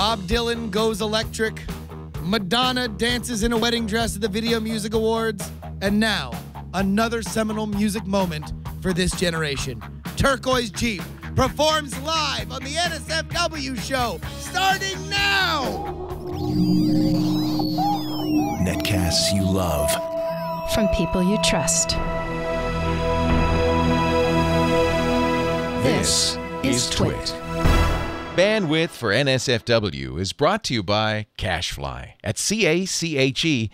Bob Dylan goes electric. Madonna dances in a wedding dress at the Video Music Awards. And now, another seminal music moment for this generation. Turquoise Jeep performs live on the NSFW show, starting now! Netcasts you love. From people you trust. This is Twit. Bandwidth for NSFW is brought to you by CacheFly at CacheFly.com.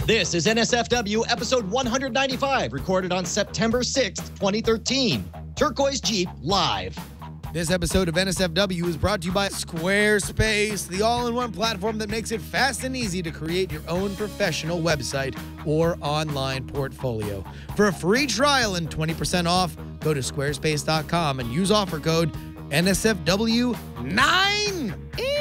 This is NSFW episode 195, recorded on September 6th, 2013. Turquoise Jeep live. This episode of NSFW is brought to you by Squarespace, the all-in-one platform that makes it fast and easy to create your own professional website or online portfolio. For a free trial and 20% off, go to squarespace.com and use offer code NSFW9 and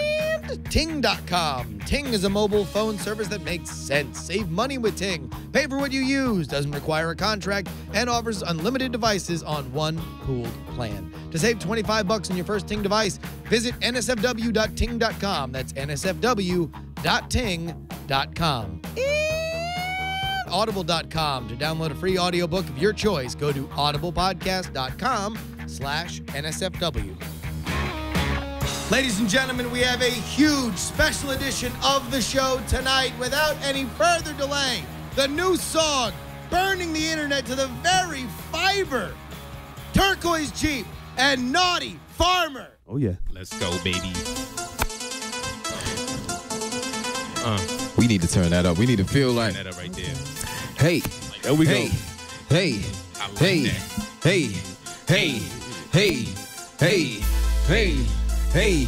Ting.com. Ting is a mobile phone service that makes sense. Save money with Ting. Pay for what you use, doesn't require a contract, and offers unlimited devices on one pooled plan. To save $25 on your first Ting device, visit nsfw.ting.com. That's nsfw.ting.com. And audible.com. To download a free audiobook of your choice, go to audiblepodcast.com/NSFW. Ladies and gentlemen, we have a huge special edition of the show tonight. Without any further delay, the new song burning the internet to the very fiber. Turquoise Jeep and Naughty Farmer. Oh, yeah. Let's go, baby. We need to turn that up. We need to feel like. Turn that up right there. Hey. There we go. Hey. I like Hey. that. Hey. Hey. Hey. Hey. Hey. Hey.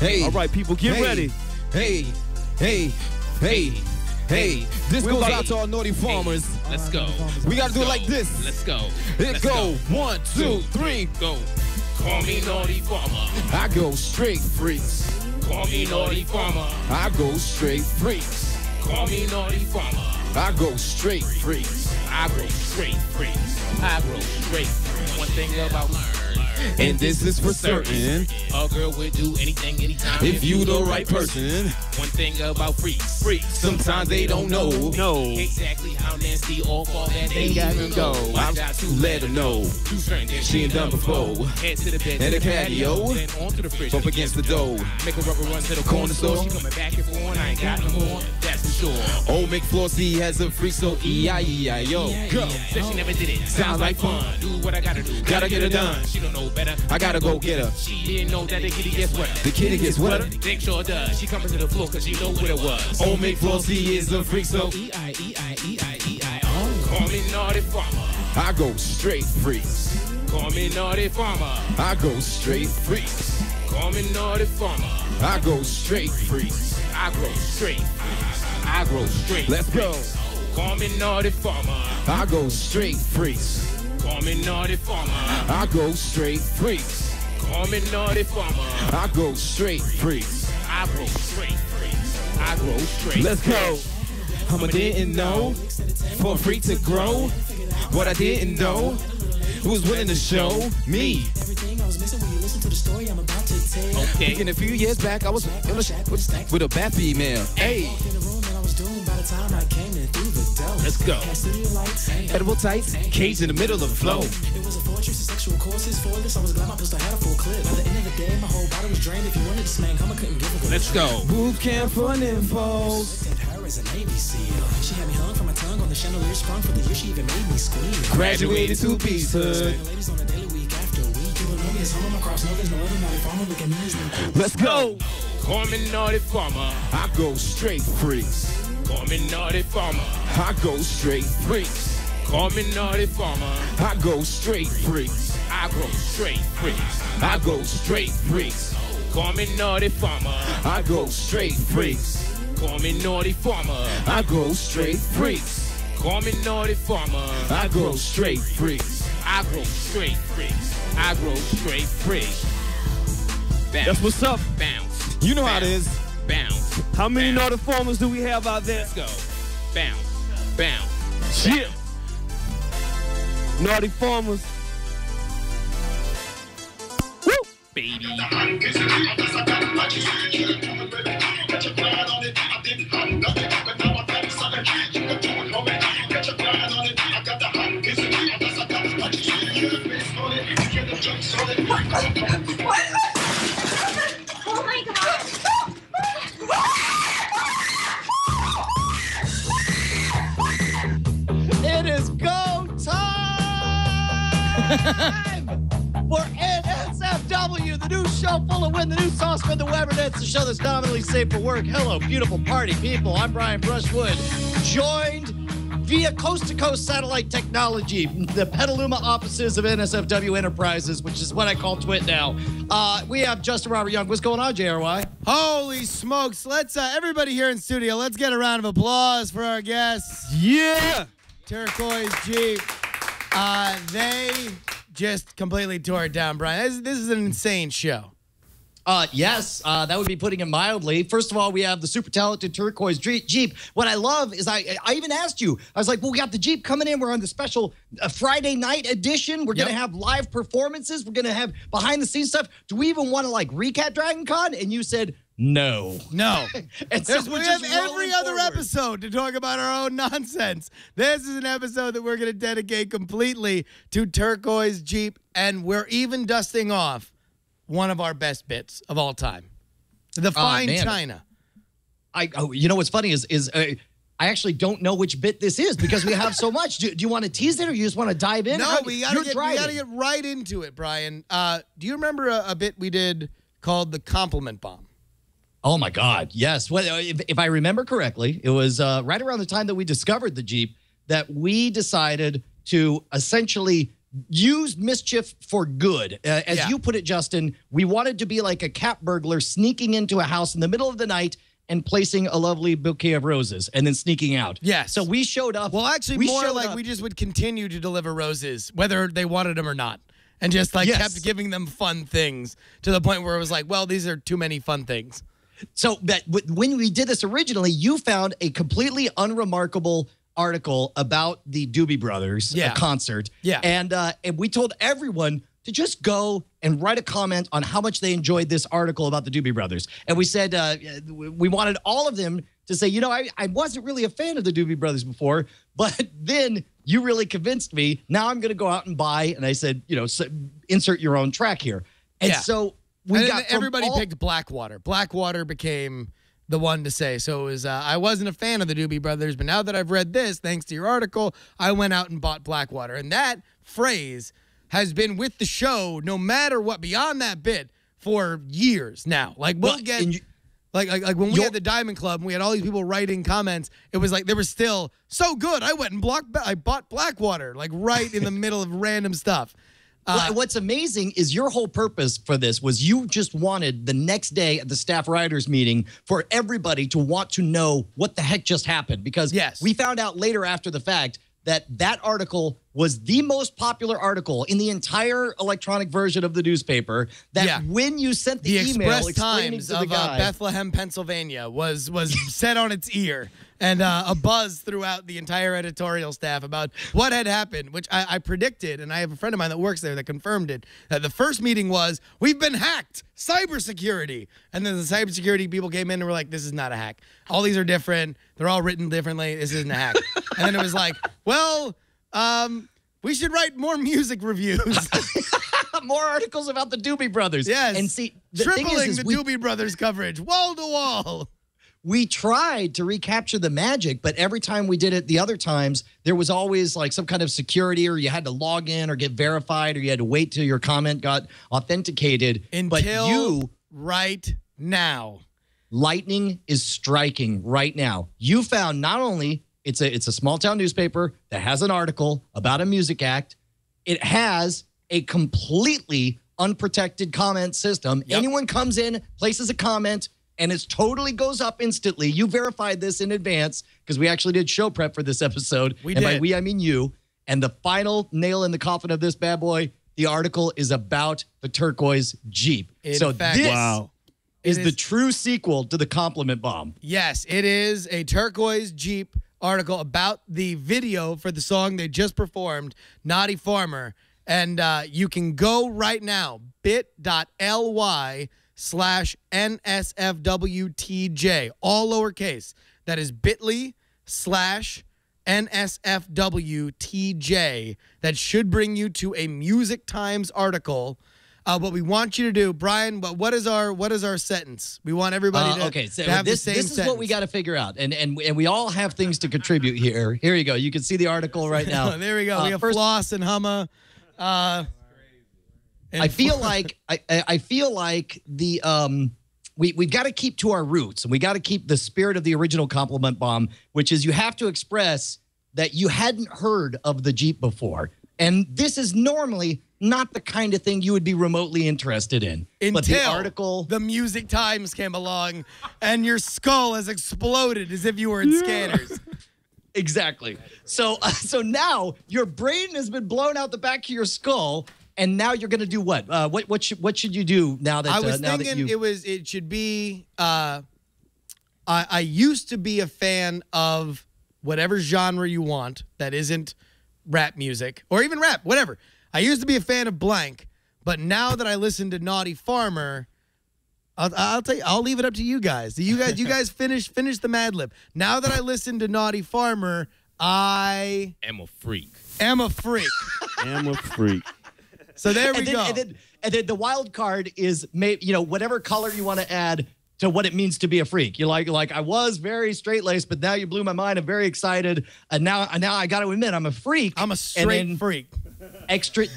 Hey. All right, people, get ready. Hey. Hey. Hey. Hey. This We're goes ready. out to all naughty farmers. Let's go. We got to do it like this. Let's go. It Let's go. 1, 2, 3. Go. Call me Naughty Farmer. I go straight freaks. Call me Naughty Farmer. I go straight freaks. Call me Naughty Farmer. I go straight freaks. I grow straight freaks. I grow straight freaks. One thing about learn. And this is for certain. A girl would do anything, anytime. If you the right person. One thing about freaks. Sometimes they don't know. Exactly how nasty or far that they Ain't even gotta go. go. I got to Let her know. Too certain that She ain't done before. Head to the bed, And to the patio. then onto the fridge. Bump against the door. Make a rubber run to the corner store. She coming back and forth, I ain't got no more. That's for sure. Old McFlossie has a freak, so E-I-E-I-O. Go. Said she never did it. Sounds like fun. Do what I gotta do. Gotta get it done. She don't know better. I gotta go get her. She didn't know that the kitty gets wetter. The kitty gets wetter. Dick sure does. She comes to the floor cause she know what it was. Old McFlossie is a freak, so E-I-E-I-E-I-E-I-O. Call me Naughty Farmer. I go straight freaks. Call me Naughty Farmer. I go straight freaks. Call me Naughty Farmer. I go straight freaks. I grow straight freaks. I grow straight. Let's go. Call me Naughty Farmer. I go straight freaks. Call me Naughty Farmer. I go straight freaks. Call me Naughty Farmer. I go straight freaks. I grow straight freaks. I grow straight. Let's go. I didn't know for a freak to grow. What I didn't know, who was willing to show me. Everything I was missing when you listen to the story I'm about to tell. Okay. Thinking a few years back, I was with a bad female. Hey, In the room and I was doomed by the time I came in through the door. Let's go. Had studio lights, edible tights, cage in the middle of the flow. it was a fortress of sexual courses. For this, I was glad my pistol had a full clip. By the end of the day, my whole body was drained. If you wanted to smack, I couldn't give a good. Let's go. Boot camp for nymphos. Looked at her as a Navy SEAL. She had me hung from my tongue on the chandelier sprung for the year. She even made me squeal. Graduated to beasthood. Ladies on a daily, week after week. You don't know me as home on my cross. No, there's no other naughty farmer. Look at me as me. Let's go. Call me Naughty Farmer. I go straight freaks. Call me Naughty Farmer. I go straight freaks. Call me Naughty Farmer. I go straight freaks. I grow straight freaks. I go straight freaks. Call me Naughty Farmer. I go straight freaks. Call me Naughty Farmer. I go straight freaks. Call me Naughty Farmer. I go straight freaks. I grow straight freaks. I grow straight freaks. Bounce. That's what's up. Bounce. You know how it Bounce. is. Bounce. How many Bounce. naughty farmers do we have out there? Let's go. Bounce. Bounce. Yeah. Naughty farmers. Woo! baby. Oh my God. It is go time for NSFW, the new show full of win, the new sauce for the Weber. It's the show that's nominally safe for work. Hello, beautiful party people. I'm Brian Brushwood, joined via coast-to-coast satellite technology, the Petaluma offices of NSFW Enterprises, which is what I call Twit now. We have Justin Robert Young. What's going on, JRY? Holy smokes. Let's, everybody here in studio, let's get a round of applause for our guests. Yeah. Turquoise Jeep. They just completely tore it down, Brian. This is an insane show. Yes, that would be putting it mildly. First of all, we have the super talented Turquoise Jeep. What I love is I even asked you, I was like, well, we got the Jeep coming in. We're on the special Friday night edition. We're going to have live performances. We're going to have behind the scenes stuff. Do we even want to like recap Dragon Con? And you said, no. No. And so we have every other episode to talk about our own nonsense. This is an episode that we're going to dedicate completely to Turquoise Jeep, and we're even dusting off one of our best bits of all time, the fine china. You know what's funny is I actually don't know which bit this is because we have so much. Do you want to tease it or you just want to dive in? No, we got to get right into it, Brian. Do you remember a bit we did called the compliment bomb? Oh my God, yes. Well, if I remember correctly, it was right around the time that we discovered the Jeep that we decided to essentially use mischief for good. As you put it, Justin, we wanted to be like a cat burglar sneaking into a house in the middle of the night and placing a lovely bouquet of roses and then sneaking out. Yes. So we showed up. Well, actually, more like we just would continue to deliver roses, whether they wanted them or not. And just like kept giving them fun things to the point where it was like, well, these are too many fun things. So that when we did this originally, you found a completely unremarkable article about the Doobie Brothers concert. Yeah. And we told everyone to just go and write a comment on how much they enjoyed this article about the Doobie Brothers. And we said we wanted all of them to say, you know, I wasn't really a fan of the Doobie Brothers before, but then you really convinced me. Now I'm going to go out and buy. And I said, you know, insert your own track here. And so everybody picked Blackwater. Blackwater became the one to say. So it was, I wasn't a fan of the Doobie Brothers, but now that I've read this, thanks to your article, I went out and bought Blackwater. And that phrase has been with the show, no matter what, beyond that bit, for years now. Like, we'll get, like when we had the Diamond Club and we had all these people writing comments, it was like, they were still so good. I went and I bought Blackwater, like right in the middle of random stuff. What's amazing is your whole purpose for this was you just wanted the next day at the staff writers meeting for everybody to want to know what the heck just happened. Because we found out later after the fact that article was the most popular article in the entire electronic version of the newspaper. That when you sent the email Express Times of Bethlehem, Pennsylvania was set on its ear. And a buzz throughout the entire editorial staff about what had happened, which I predicted, and I have a friend of mine that works there that confirmed it. The first meeting was, we've been hacked, cybersecurity. And then the cybersecurity people came in and were like, this is not a hack. All these are different. They're all written differently. This isn't a hack. And then it was like, well, we should write more music reviews. More articles about the Doobie Brothers. Yes. And see, tripling the Doobie Brothers coverage, wall to wall. We tried to recapture the magic, but every time we did it the other times, there was always like some kind of security, or you had to log in or get verified, or you had to wait till your comment got authenticated. Until right now. Lightning is striking right now. You found not only it's a small town newspaper that has an article about a music act, it has a completely unprotected comment system. Anyone comes in, places a comment, and it totally goes up instantly. You verified this in advance because we actually did show prep for this episode. And by we, I mean you. And the final nail in the coffin of this bad boy, the article is about the Turquoise Jeep. This is the true sequel to the compliment bomb. Yes, it is a Turquoise Jeep article about the video for the song they just performed, Naughty Farmer. And you can go right now, bit.ly/NSFWTJ, all lowercase. That is bit.ly/NSFWTJ. That should bring you to a Music Times article. What we want you to do, Brian, what is our sentence? We want everybody to, so to have this, the same this is what we got to figure out. And we all have things to contribute here. Here you go. You can see the article right now. There we go. We have Floss and Humma. I feel like the we've got to keep to our roots, and we got to keep the spirit of the original compliment bomb, which is you have to express that you hadn't heard of the Jeep before. And this is normally not the kind of thing you would be remotely interested in. But the article, the Music Times came along, and your skull has exploded as if you were in Scanners. Exactly. So now your brain has been blown out the back of your skull, and now you're going to do what? What should you do now that I was now thinking that it should be. I used to be a fan of whatever genre you want that isn't rap music or even rap, whatever. I used to be a fan of blank, but now that I listen to Naughty Farmer, I'll tell you, I'll leave it up to you guys. You guys finish the Mad Lib. Now that I listen to Naughty Farmer, I am a freak. Am a freak. So there we go. And then the wild card is whatever color you want to add to what it means to be a freak. You're like I was very straight-laced, but now you blew my mind. I'm very excited. And now I got to admit, I'm a freak. I'm a straight freak. Extra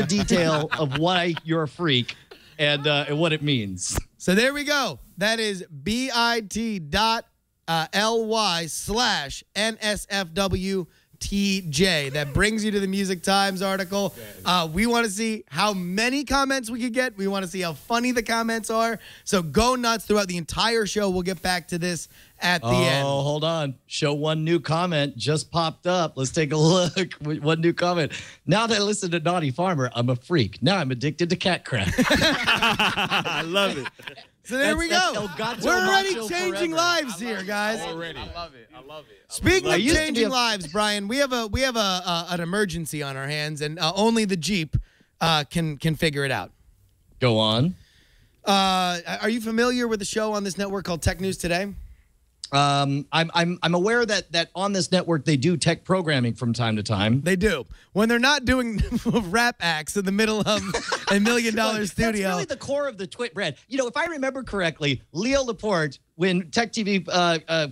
detail of why you're a freak and what it means. So there we go. That is bit.ly/NSFWTJ. That brings you to the Music Times article. We want to see how many comments we could get. We want to see how funny the comments are. So go nuts throughout the entire show. We'll get back to this at the end. Oh, hold on. Show one new comment just popped up. Let's take a look. One new comment. Now that I listen to Naughty Farmer, I'm a freak. Now I'm addicted to cat crap. I love it. So there we go. We're already changing lives here, guys. Already. I love it. Speaking of changing lives, Brian, we have an emergency on our hands, and only the Jeep can figure it out. Go on. Are you familiar with the show on this network called Tech News Today? I'm aware that on this network they do tech programming from time to time. They do. When they're not doing rap acts in the middle of a $1 million studio. That's really the core of the Twit bread. If I remember correctly, Leo Laporte, when Tech TV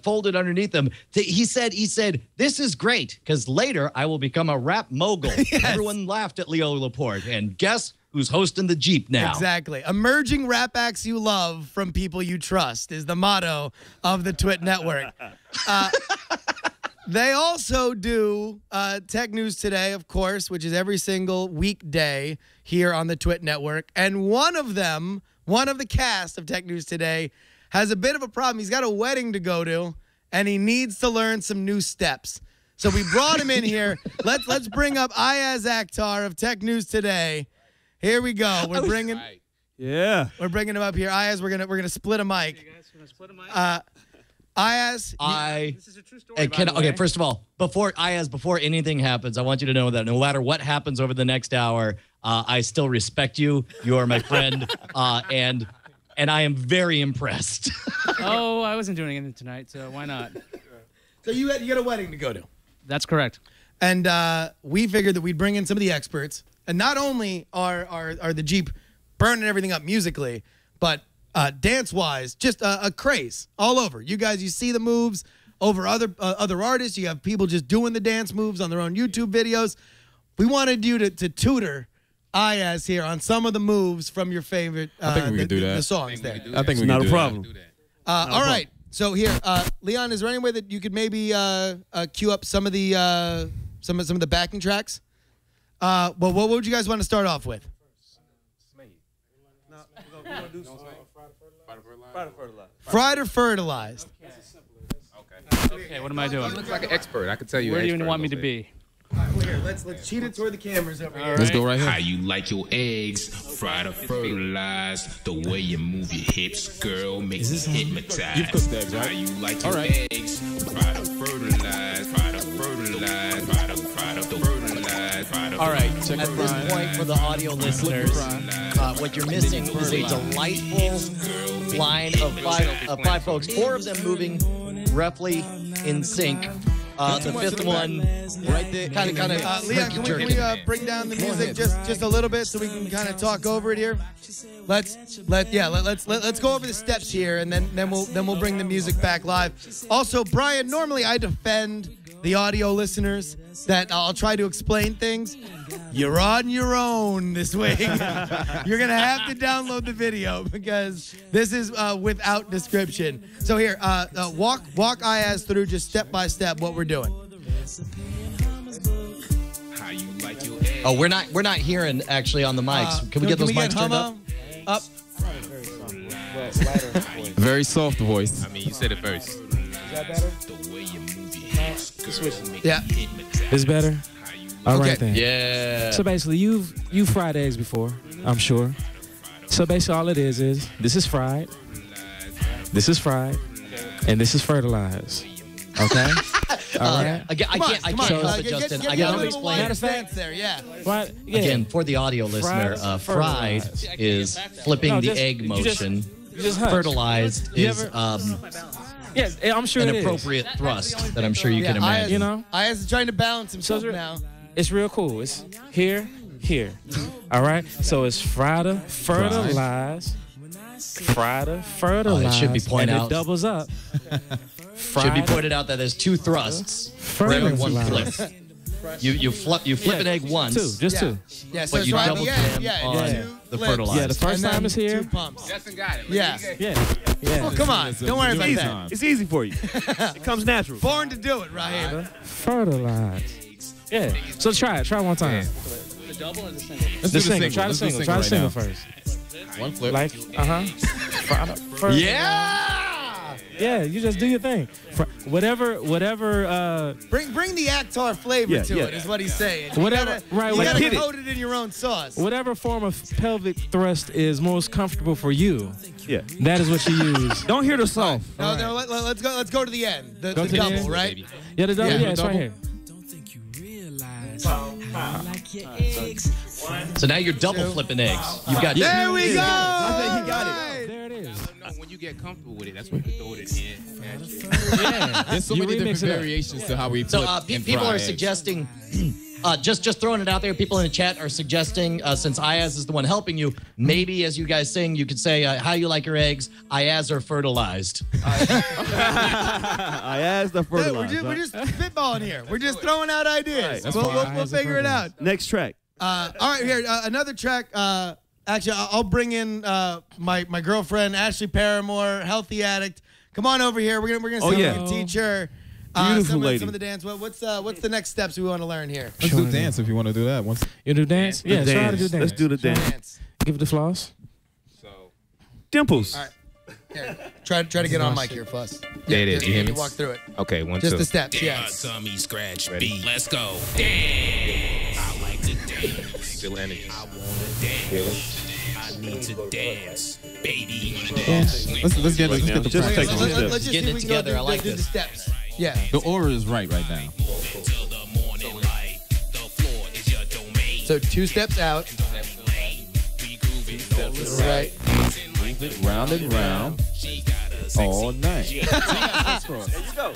folded underneath him, he said, "This is great because later I will become a rap mogul." Yes. Everyone laughed at Leo Laporte, and guess who's hosting the Jeep now? Exactly. Emerging rap acts you love from people you trust is the motto of the Twit Network. They also do Tech News Today, of course, which is every single weekday here on the Twit Network. And one of the cast of Tech News Today, has a bit of a problem. He's got a wedding to go to, and he needs to learn some new steps. So we brought him in here. Let's bring up Ayaz Akhtar of Tech News Today. Here we go. We're bringing him up here. Ayaz, we're gonna split a mic. You guys gonna split a mic? Ayaz, this is a true story. Okay, first of all, before anything happens, I want you to know that no matter what happens over the next hour, I still respect you. You are my friend, and I am very impressed. Oh, I wasn't doing anything tonight, so why not? So you got a wedding to go to. That's correct. And we figured that we'd bring in some of the experts. And not only are the Jeep burning everything up musically, but dance-wise, just a craze all over. You guys, you see the moves over other artists. You have people just doing the dance moves on their own YouTube videos. We wanted you to tutor Ayaz here on some of the moves from your favorite I think we can do that. The songs there. I think we can do that. Not a problem. All right. So here, Leon, is there any way that you could maybe cue up some of the some of the backing tracks? Well, what would you guys want to start off with? Fried or fertilized? Okay, what am I doing? You look like an expert. I can tell you. Where do you want me to be? Here, let's cheat it toward the cameras over here. Let's go right here. How you like your eggs, fried or fertilized? The way you move your hips, girl, makes me hypnotized. You've cooked eggs, right? How you like your eggs, fried or fertilized? Fried or fertilized? Fried or fertilized? Fried or All right. At this point, for the audio listeners, what you're missing is a delightful line of five folks. 4 of them moving roughly in sync. The 5th one, right there, kind of. Leon, can we bring down the music just a little bit so we can kind of talk over it here? Let's go over the steps here, and then we'll bring the music back live. Also, Brian, normally I defend the audio listeners that I'll try to explain things. You're on your own this week. You're gonna have to download the video because this is without description. So here, walk Ayaz through just step by step what we're doing. Oh, we're not hearing actually on the mics. Can we get those mics turned up? Very soft voice. I mean, you said it first. Is that better? The way you move your hips, girl, Yeah. It's better? All right then. Yeah. So basically, you've fried eggs before, I'm sure. So basically, all it is this is fried, and this is fertilized. Okay. All right. Again, I can't help it, Justin. I gotta explain. Matter of fact, there, yeah. Right. Yeah. Again, for the audio listener, fried is flipping the egg motion. Fertilized is yeah, I'm sure an appropriate thrust that I'm sure you can imagine. You know, Ayaz is trying to balance himself now. It's real cool. It's here. All right. So it's fertilized. Oh, it should be pointed and out. It doubles up. Should be pointed out that there's 2 thrusts for every 1 flip. You flip an egg once. 2, just 2. Yeah, so but you double jam on the fertilized. Yeah, the first time it's here. 2 pumps. Justin got it. Yeah. Well, come on. Don't worry about that. It's easy for you. It comes natural. Born to do it, right here. Fertilized. Yeah. So try it. Try it one time. The double or the single? The single. Try the single. Try the single first. One flip. Like, Yeah! Yeah, you just do your thing. Whatever. Bring the Actar flavor to it, is what he's saying. Whatever. You gotta coat it in your own sauce. Whatever form of pelvic thrust is most comfortable for you. Yeah. That is what you use. Don't hear the song. No, let's go to the end. The double, right? Yeah, the double. Yeah, it's right here. So now you're double flipping eggs. You've got. There we go. I think he got it. There it is. No, when you get comfortable with it, that's when you throw it in. Yeah. There's so many different variations to how we So flip and people fry are eggs. suggesting, just throwing it out there. People in the chat are suggesting, since Ayaz is the one helping you, maybe as you guys sing, you could say how you like your eggs. Ayaz are fertilized. Ayaz the fertilizer. We're just spitballing here. We're just throwing out ideas. Right, We'll figure it out. Next track. All right, here another track. Actually, I'll bring in my girlfriend Ashley Paramore, healthy addict. Come on over here. We're gonna see if we can teach her some of the dance. What's the next steps we want to learn here? Let's do dance if you want to do that. You do dance? Yeah, try to do dance. Let's do the dance. Give it the floss. Dimples. All right. Here, try to get on mic here, Fuss. There it is. You hear me? Walk through it. Okay, 1, 2. Just the steps. Yeah. Tummy scratch beat. Let's go. Dance. I like to dance. Feel energy. I wanna dance. I need to dance, baby. Let's get the Just practice. take some steps. Let's just Getting see it if we can together. do I like the this. steps. Yeah. The aura is right now. Till the morning light. The floor is your domain. So 2 steps out. We grooving. Right. Move it round and round all night. Let's go.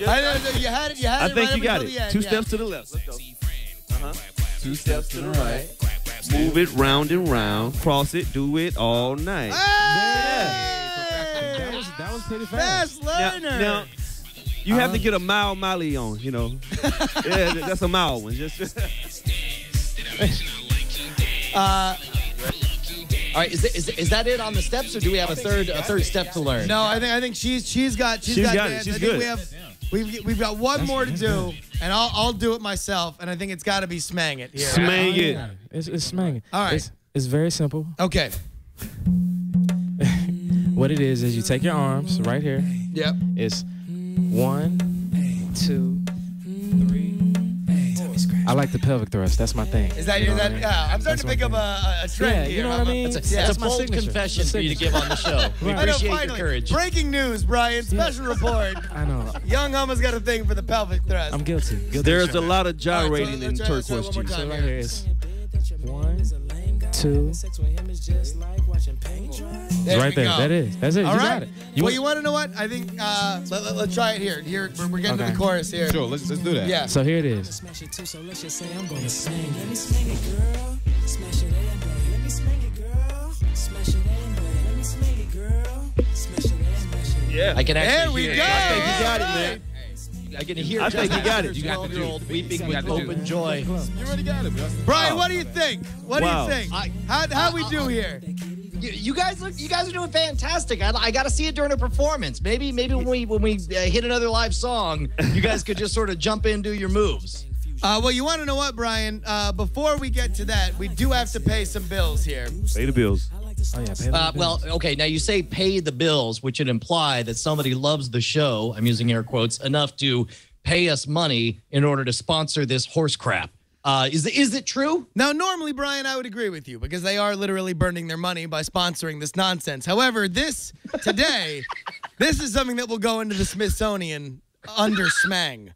I know you had it. I think right you got up until the it. end, 2 yeah. steps to the left. Let's go. 2 steps to the right. Move it round and round. Cross it. Do it all night. Hey! That was pretty fast. Fast learner. Now, you have to get a Molly on, you know. Yeah, that's a mild one. Just All right, is that it on the steps, or do we have a third step to learn? No, I think she's got got it. dance. She's I think good. we've got one more to do, and I'll do it myself. And I think it's got to be smang it here. smang it. It's smanging. All right. It's very simple. Okay. What it is you take your arms right here. Yep. It's 1, 2, 3, 4. I like the pelvic thrust. That's my thing. Is that You your know that? what I mean? Yeah, I'm starting to pick up a trend Yeah, here. you know what I mean? That's a That's my bold signature. confession It's a for you to signature. give on the show. We Right. I know, appreciate your finally. courage. Breaking news, Brian. Special report. I know. Young Hummer's got a thing for the pelvic thrust. I'm guilty. There's a lot of gyrating let's in try one Turquoise more Jeep. time. So right here is 1, 2. There Right we there. go. That is. That's it. All You right. got it. Well, you want to know what? I think let's try it here. Here we're getting to Okay. the chorus here. Sure, let's do that. Yeah. So here it is. Smash it too, so let's just say I'm gonna sing. Let me sing it, girl. Smash it and bang. Let me smack it, girl. Smash it and bang. Let me smack it, girl. Smash it and bang. Yeah. I can actually There we hear go. it. I think you got it, man. I can hear I think you got it. You got the 12-year-old weeping You with got the open juice. joy. You already got it, Justin. Brian, what do you think? What Wow. do you think? How we do here? You guys are doing fantastic. I got to see it during a performance. Maybe when we hit another live song, you guys could just sort of jump in, do your moves. Well, you want to know what, Brian? Before we get to that, we do have to pay some bills here. Pay the bills. Oh, yeah. Pay the Well, bills. okay. Now you say pay the bills, which would imply that somebody loves the show. I'm using air quotes enough to pay us money in order to sponsor this horse crap. Is it true? Now, normally, Brian, I would agree with you because they are literally burning their money by sponsoring this nonsense. However, this is something that will go into the Smithsonian under SMANG.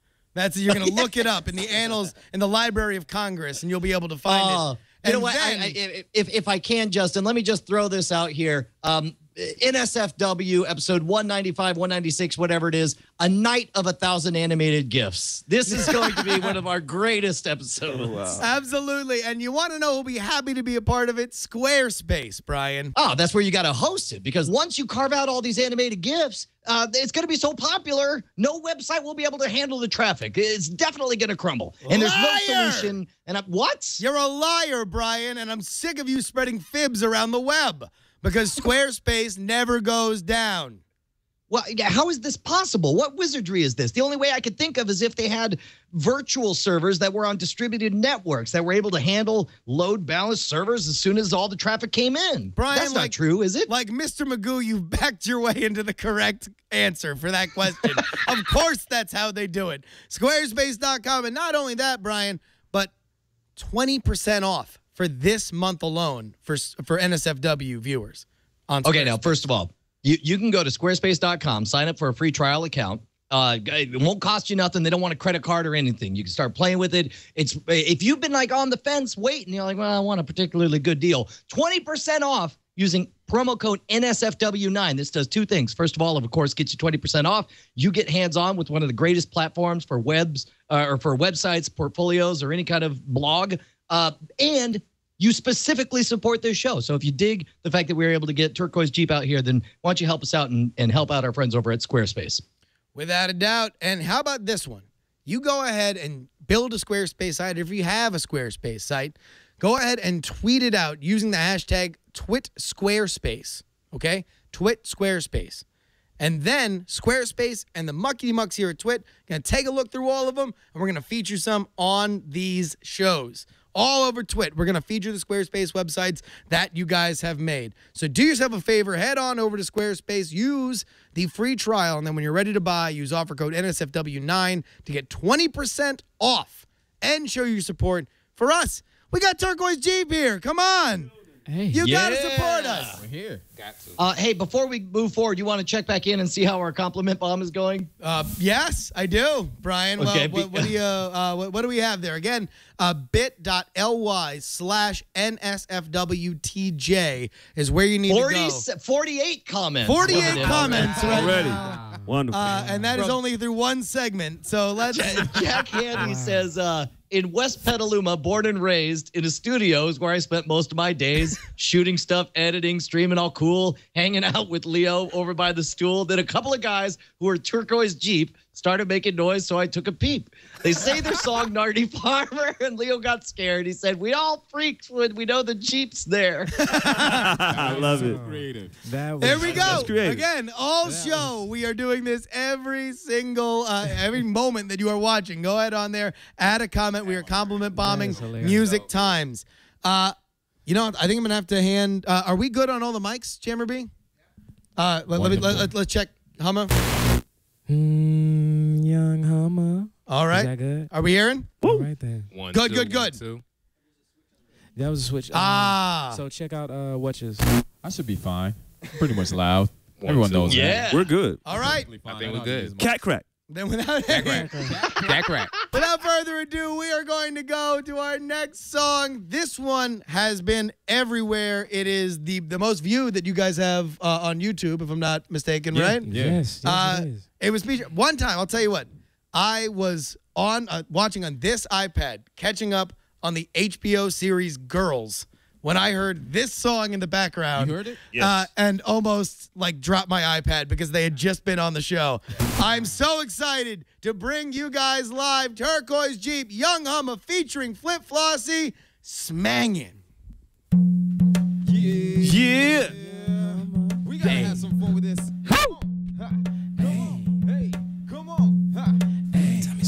You're going to look it up in the annals in the Library of Congress, and you'll be able to find it. You know And what? then- If I can, Justin, let me just throw this out here. NSFW episode 195, 196, whatever it is, a night of 1,000 animated GIFs. This is going to be one of our greatest episodes. Wow. Absolutely. And you want to know who'll be happy to be a part of it? Squarespace, Brian. Oh, that's where you got to host it, because once you carve out all these animated GIFs, it's going to be so popular, no website will be able to handle the traffic. It's definitely going to crumble. And there's no Liar! solution. And what? You're a liar, Brian, and I'm sick of you spreading fibs around the web because Squarespace never goes down. Well, yeah, how is this possible? What wizardry is this? The only way I could think of is if they had virtual servers that were on distributed networks that were able to handle load balance servers as soon as all the traffic came in. Brian, That's not true, is it? Like Mr. Magoo, you've backed your way into the correct answer for that question. Of course, that's how they do it. Squarespace.com. And not only that, Brian, but 20% off for this month alone for NSFW viewers. On Okay, now, first of all, you can go to squarespace.com, sign up for a free trial account. It won't cost you nothing. They don't want a credit card or anything. You can start playing with it. If you've been like on the fence waiting, you're like, well, I want a particularly good deal. 20% off using promo code NSFW9. This does two things. First of all, of course, gets you 20% off. You get hands-on with one of the greatest platforms for webs or for websites, portfolios, or any kind of blog. And you specifically support this show. So if you dig the fact that we were able to get Turquoise Jeep out here, then why don't you help us out and help out our friends over at Squarespace? Without a doubt. And how about this one? You go ahead and build a Squarespace site. If you have a Squarespace site, go ahead and tweet it out using the hashtag #TwitSquarespace. Okay? #TwitSquarespace. And then Squarespace and the Mucky Mucks here at Twit going to take a look through all of them, and we're going to feature some on these shows. All over Twit, we're going to feature the Squarespace websites that you guys have made. So do yourself a favor, head on over to Squarespace, use the free trial, and then when you're ready to buy, use offer code NSFW9 to get 20% off and show your support for us. We got Turquoise Jeep here. Come on. Hey. You got to support us. We're here. Got to. Hey, before we move forward, you want to check back in and see how our compliment bomb is going? Yes, I do, Brian. Okay. Well, what do we have there? Again, bit.ly/NSFWTJ is where you need to go. 48 comments. 48 comments right Already. now. Wonderful. And that is only through one segment. So let's. Jack Handy says, in West Petaluma, born and raised, in a studio is where I spent most of my days shooting stuff, editing, streaming all cool, hanging out with Leo over by the stool. Then a couple of guys who were Turquoise Jeep started making noise, so I took a peep. They say their song Nardy Farmer, and Leo got scared. He said, we all freaked when we know the Jeep's there. I love it. Creative. There we go. That's creative. Again, all show we are doing this every single every moment that you are watching. Go ahead on there, add a comment. We are compliment bombing music times. You know, I think I'm gonna have to hand. Are we good on all the mics, Jammer B? Let's check. Hummer. Young Hummer. All right. Is that good? Are we hearing? All right then. One, Good, two, good, good. 1, 2. That was a switch. Ah. So check out Watches. I should be fine. Pretty much loud. 1, Everyone 2. knows Yeah. We're good. All right. I think we're good. Cat crack. Then without further ado, we are going to go to our next song. This one has been everywhere. It is the most viewed that you guys have on YouTube, if I'm not mistaken, right? Yes. Yes, it is. It was featured one time. I'll tell you what. I was on watching on this iPad, catching up on the HBO series Girls, when I heard this song in the background. You heard it? Yes. And almost like dropped my iPad because they had just been on the show. I'm so excited to bring you guys live Turquoise Jeep, Young Hummer featuring Flip Flossy, Smangin'. Yeah. We gotta have some fun with this. Come on. Ha. Come on. Hey, come on. Ha.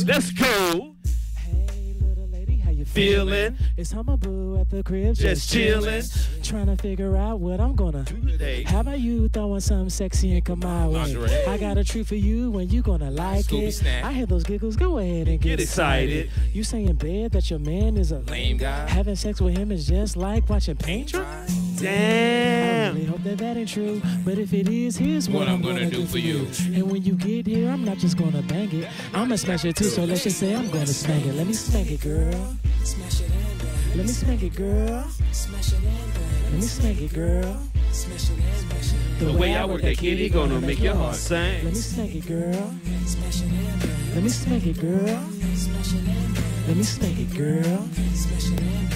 Let's go. Hey, little lady, how you Feeling. It's Hummer Boo at the crib, Just chilling. Trying to figure out what I'm gonna. Today. How about you throwing something sexy and come my way? Lingerie. I got a treat for you when you gonna like Scooby it. snack. I hear those giggles, go ahead and get excited. You say in bed that your man is a Lame guy. Having sex with him is just like watching paint dry. I Damn. really hope that ain't true, but if it is, here's what I'm gonna do for you. And when you get here, I'm not just gonna bang it, I'ma smash it too. So let's just say I'm gonna smack it. Let me smack it, girl. Smash it and bang. Let me smack it, girl. Smash it and bang. Let me smack it, girl. Smash it and bang. The way I work that kitty gonna make your heart sing. Let me smack it, girl. Smash it and bang. Let me smack it, girl. Smash it and bang. Let me smack it, girl. Smash it and bang.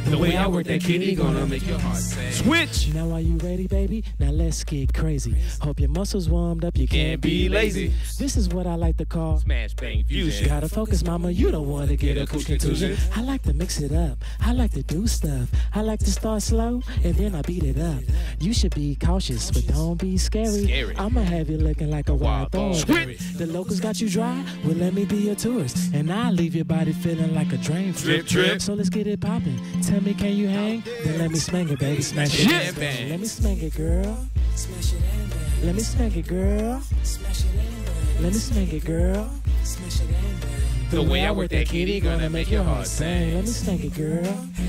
The way I work that kitty gonna make your heart sing. Switch. Now are you ready, baby? Now let's get crazy. Hope your muscles warmed up, you can't be lazy. This is what I like to call Smash, bang, fusion. Gotta focus, mama, you don't want to get a cool contusion. I like to mix it up, I like to do stuff. I like to start slow, and then I beat it up. You should be cautious, but don't be scary. I'ma have you looking like a wild thorn. The locals got you dry, well let me be a tourist. And I'll leave your body feeling like a drain. Drip, drip. So let's get it poppin'. Tell me, can you hang? Then let me smack it, baby. Smash it and bang. Let me smack it, girl. Smash it and bang. Let me smack it, girl. Smash it and bang. Let me smack it, girl. Smash it and bang. The way I work that kitty gonna make your heart sing. Let me smack it, girl.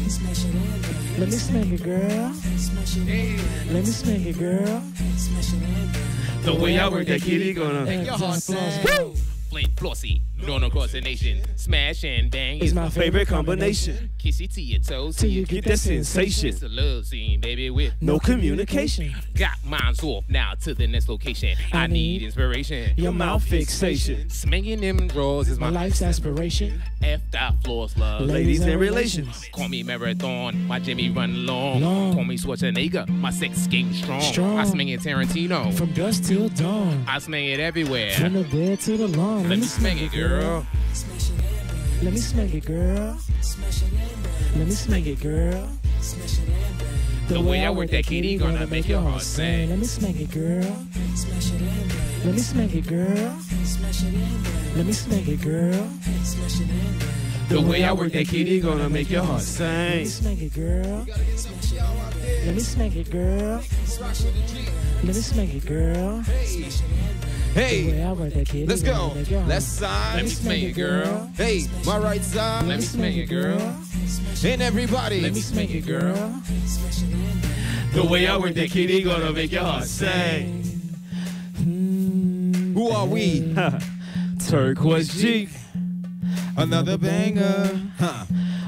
Smash it and bang. Let me smack it, girl. Smash it and bang. Let me smack it, girl. Smash it and bang. The way I work that kitty gonna Make your heart sing. Flame flossy, known across the nation. Smash and bang It's my favorite combination. Kissy to your toes, Till you get that sensation. It's a love scene, baby, with No communication. Got minds off now to the next location. I need inspiration. Your mouth fixation. Smanging them drawers is My my life's aspiration. F floors love. Ladies and relations. Call me Marathon, my Jimmy run long. Long. Call me Schwarzenegger, my sex game strong. Strong. I smang it Tarantino. From dusk till dawn. I smang it everywhere. From the bed to the lawn. Let me smang it, girl. Smash it and bang. Let me smack it, girl. Smash it and bang. Let me smack it, girl. Smash it and bang. The way I work that kitty gonna make your heart sing. Let me smack it, girl. Smash it and bang. Let me smack it, girl. Smash it and bang. Let me smack it, girl. Smash it and bang. The way I work that kitty gonna make your heart Let me sing. smack it, girl. Let me smack it, girl. Let me smack it, girl. The way Hey, I work that kitty let's gonna go. make your heart Left side. Let me smang it, girl. Hey, my right side. Let me smang it, girl. And everybody. Let me smang it, girl. The way I work that kitty gonna make your heart sing. Who are we? Turquoise Jeep. Another banger. Huh.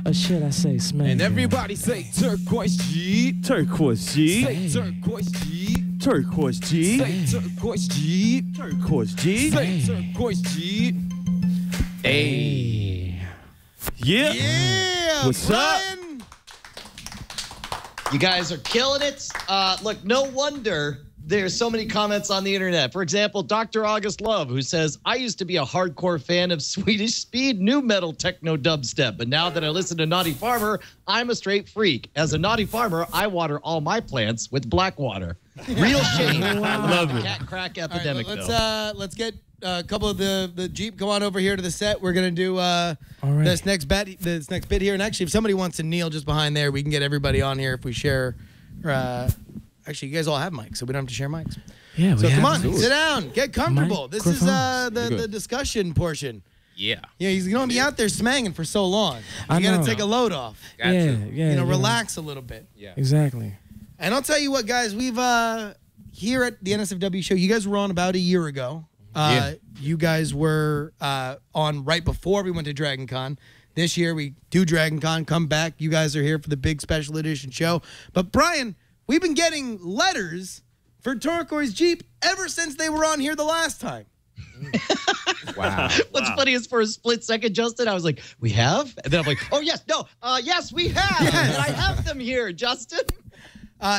Or should I say smack? And everybody say Turquoise Jeep. Turquoise Jeep. Say Turquoise Jeep. Turquoise Jeep. Say Turquoise Jeep. Turquoise Jeep. Say Turquoise Jeep. Hey. Yeah. Yeah. What's up? Brian. You guys are killing it. Look, no wonder there's so many comments on the internet. For example, Dr. August Love, who says, I used to be a hardcore fan of Swedish speed new metal techno dubstep, but now that I listen to Naughty Farmer, I'm a straight freak. As a naughty farmer, I water all my plants with black water. Real shame. Love it. Cat crack All right, epidemic, let's get a couple of the Jeep. Come on over here to the set. We're gonna do right. this next bit here. And actually, if somebody wants to kneel just behind there, we can get everybody on here if we share. Actually, you guys all have mics, so we don't have to share mics. Yeah, So we come have on, sit down, get comfortable. This is Microphones. the discussion portion. Yeah. Yeah, he's going to be out there smanging for so long. You got to take a load off. Yeah, yeah. You know, relax a little bit. Yeah. Exactly. And I'll tell you what, guys, we've here at the NSFW show, you guys were on about a year ago. You guys were on right before we went to Dragon Con. This year we do Dragon Con, come back. You guys are here for the big special edition show. But Brian, we've been getting letters for Turquoise Jeep ever since they were on here the last time. Wow. What's funny is for a split second, Justin, I was like, we have? And then I'm like, oh, yes, no, yes, we have. Yes. And I have them here, Justin.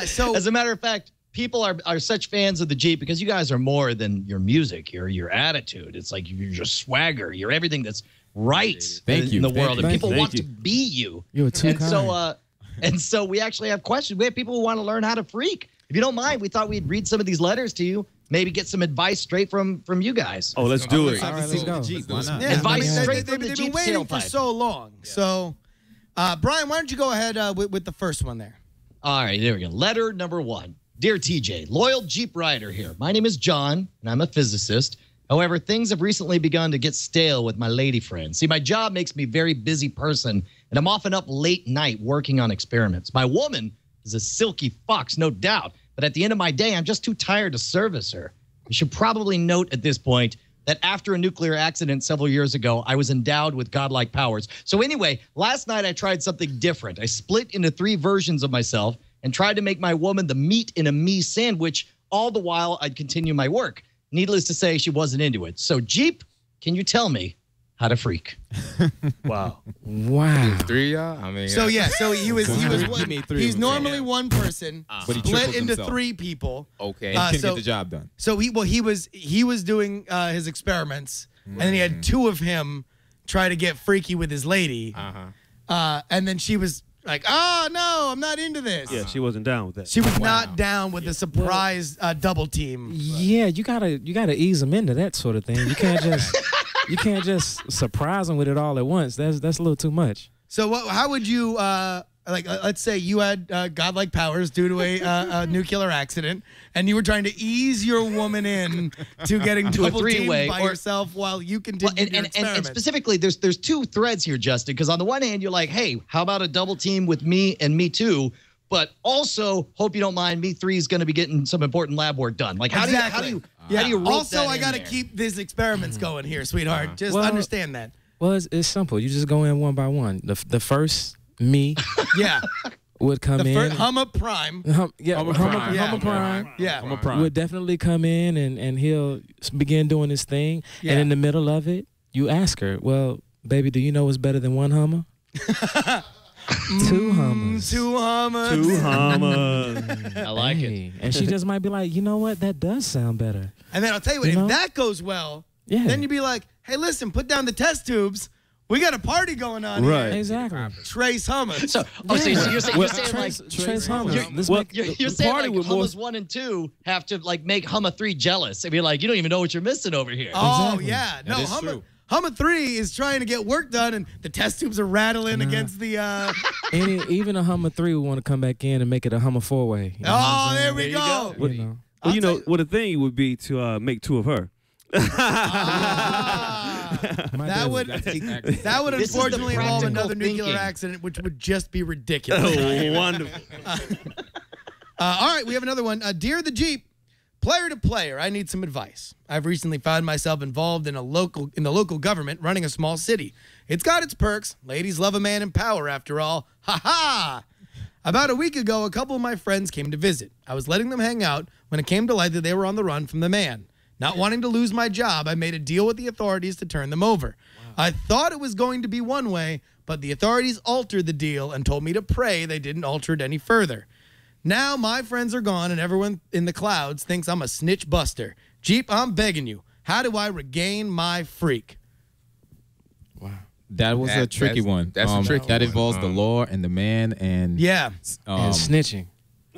So, as a matter of fact, people are such fans of the Jeep because you guys are more than your music, your attitude. It's like you're your swagger, you're everything that's right in the world. And people want to be you. You're too kind. And so we actually have questions. We have people who want to learn how to freak. If you don't mind, we thought we'd read some of these letters to you. Maybe get some advice straight from you guys. Oh, let's do it. All right, let's go. Jeep. Why not? yeah, Advice straight from the they've Jeep been waiting for tailpipe. so long. Yeah. So, Brian, why don't you go ahead with the first one there? All right, there we go. Letter number 1. Dear TJ, loyal Jeep rider here. My name is John, and I'm a physicist. However, things have recently begun to get stale with my lady friends. See, my job makes me a very busy person, and I'm often up late night working on experiments. My woman is a silky fox, no doubt, but at the end of my day, I'm just too tired to service her. You should probably note at this point that after a nuclear accident several years ago, I was endowed with godlike powers. So anyway, last night I tried something different. I split into 3 versions of myself and tried to make my woman the meat in a me sandwich, all the while I'd continue my work. Needless to say, she wasn't into it. So Jeep, can you tell me how to freak? Wow. Wow. 3 of y'all? I mean, So yeah, so he's normally Yeah. one person, But he split tripled into himself. 3 people. Okay. Uh, Couldn't so- get the job done. So he was doing his experiments, and then he had 2 of him try to get freaky with his lady, and then she was like, "Oh no, I'm not into this." Yeah, she wasn't down with that. She was not down with the surprise double team. Yeah, you gotta ease them into that sort of thing. You can't just surprise them with it all at once. That's a little too much. So how would you let's say you had godlike powers due to a nuclear accident, and you were trying to ease your woman in to getting To a double teamed three-way, by or- yourself while you continue your And experiments. specifically, there's 2 threads here, Justin, because on the one hand, you're like, hey, how about a double team with me and me too? But also, hope you don't mind, me 3 is going to be getting some important lab work done. Like, how do you rope Also, that I in got to there? keep these experiments going here, sweetheart. Just Well- understand that. Well, it's simple. You just go in one by one. The first me Yeah. would come The in. first Hummer Prime. Hummer Yeah. Prime. Yeah. Would definitely come in and he'll begin doing his thing. Yeah. And in the middle of it, you ask her, well, baby, do you know what's better than 1 Hummer? 2 Hummers. 2 Hummers. 2 Hummers. I like it. Hey. And she just might be like, you know what? That does sound better. And then I'll tell you what, You if know? that goes well, Yeah. then you'd be like, hey, listen, put down the test tubes. We got a party going on Right. here. Exactly. Trace Hummer. So you're saying like, Trace Hummers. Let's Well, make- you're saying party like with more- Hummus 1 and 2 have to like make Hummer 3 jealous. I mean, like, you don't even know what you're missing over here. Oh, Exactly. yeah. No, is Hummer. true. Hummer 3 is trying to get work done, and the test tubes are rattling against the. Even a Hummer 3 would want to come back in and make it a Hummer 4-way. You know what I'm there saying? we go. Well, You know. well, you know, the thing would be to make 2 of her. That would That's that would This is the unfortunately involve practical another nuclear thinking. accident, which would just be ridiculous. Oh, wonderful. All right, we have another one. Dear the Jeep, player to player, I need some advice. I've recently found myself involved in the local government running a small city. It's got its perks. Ladies love a man in power, after all. Ha ha! About a week ago, a couple of my friends came to visit. I was letting them hang out when it came to light that they were on the run from the man. Not wanting to lose my job, I made a deal with the authorities to turn them over. I thought it was going to be one way, but the authorities altered the deal and told me to pray they didn't alter it any further. Now my friends are gone and everyone in the clouds thinks I'm a snitch buster. Jeep, I'm begging you. How do I regain my freak? That was a tricky one. That's a tricky That one. involves the law and the man and Yeah. And snitching.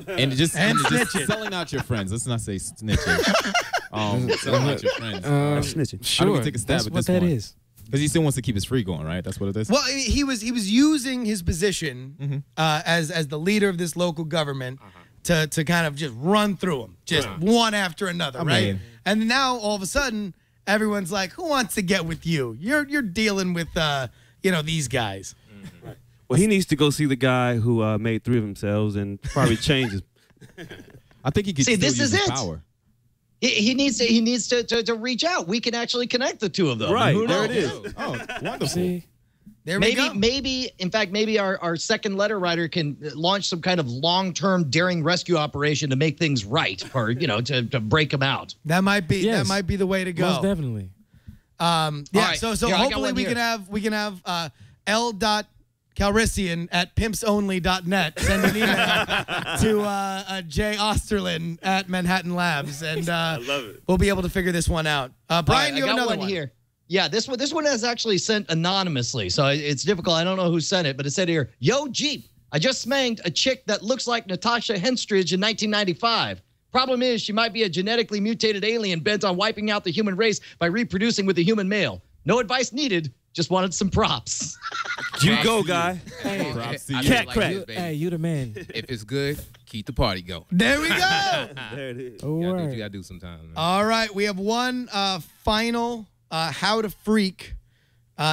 and just And just snitching. selling out your friends. Let's not say snitching. Selling out your friends. Snitching. How do we Sure. take a stab That's at what this that one? is. Because he still wants to keep his free going, right? That's what it is. Well, he was using his position as the leader of this local government to kind of just run through them, just one after another, right? mean- And now all of a sudden, everyone's like, who wants to get with you? You're dealing with, these guys. Right. Well, he needs to go see the guy who made 3 of themselves and probably change his. I think he can See, still this use is his it. power. He needs to reach out. We can actually connect the two of them. Right, Who there knows? it is. Oh, wonderful. See, There we go. In fact, maybe our second letter writer can launch some kind of long-term daring rescue operation to make things right, or to break them out. That might be Yes. the way to go. most definitely. right. So Here, I got hopefully one we here. can have L.Calrissian@pimpsonly.net send an email to Jay Osterlin at Manhattan Labs, and I love it. we'll be able to figure this one out. Brian, Right, you I have got another one here. Yeah, this one is actually sent anonymously, so it's difficult. I don't know who sent it, but it said here, "Yo, Jeep, I just smanged a chick that looks like Natasha Henstridge in 1995. Problem is, she might be a genetically mutated alien bent on wiping out the human race by reproducing with a human male. No advice needed. Just wanted some props." You go, guy. Hey, Props to I you. feel Cat like crack. this, baby. hey, you the man. If it's good, keep the party going. There we go. There it is. Oh, You gotta do what word. you gotta do sometimes. Man. All right, we have one final how to freak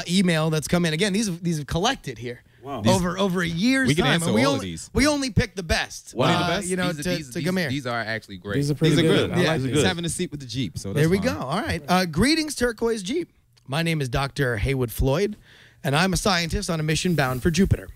email that's come in. Again, these have collected here. Wow. Over a year's We can time. answer and we all of only, these. We only pick the best. Only the best? To come here. These are actually great. These are pretty These are good. good. I Yeah. like These are this. He's good. having a seat with the Jeep, so that's There we fine. go. All right. Greetings, Turquoise Jeep. My name is Dr. Haywood Floyd, and I'm a scientist on a mission bound for Jupiter.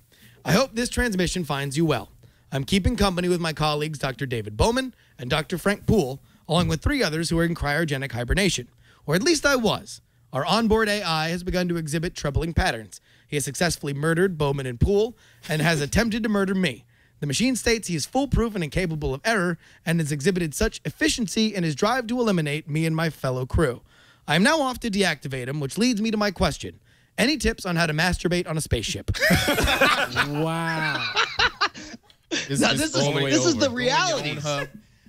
I hope this transmission finds you well. I'm keeping company with my colleagues, Dr. David Bowman and Dr. Frank Poole, along with 3 others who are in cryogenic hibernation. Or at least I was. Our onboard AI has begun to exhibit troubling patterns. He has successfully murdered Bowman and Poole and has attempted to murder me. The machine states he is foolproof and incapable of error and has exhibited such efficiency in his drive to eliminate me and my fellow crew. I am now off to deactivate him, which leads me to my question. Any tips on how to masturbate on a spaceship? Wow. Now, this is the reality.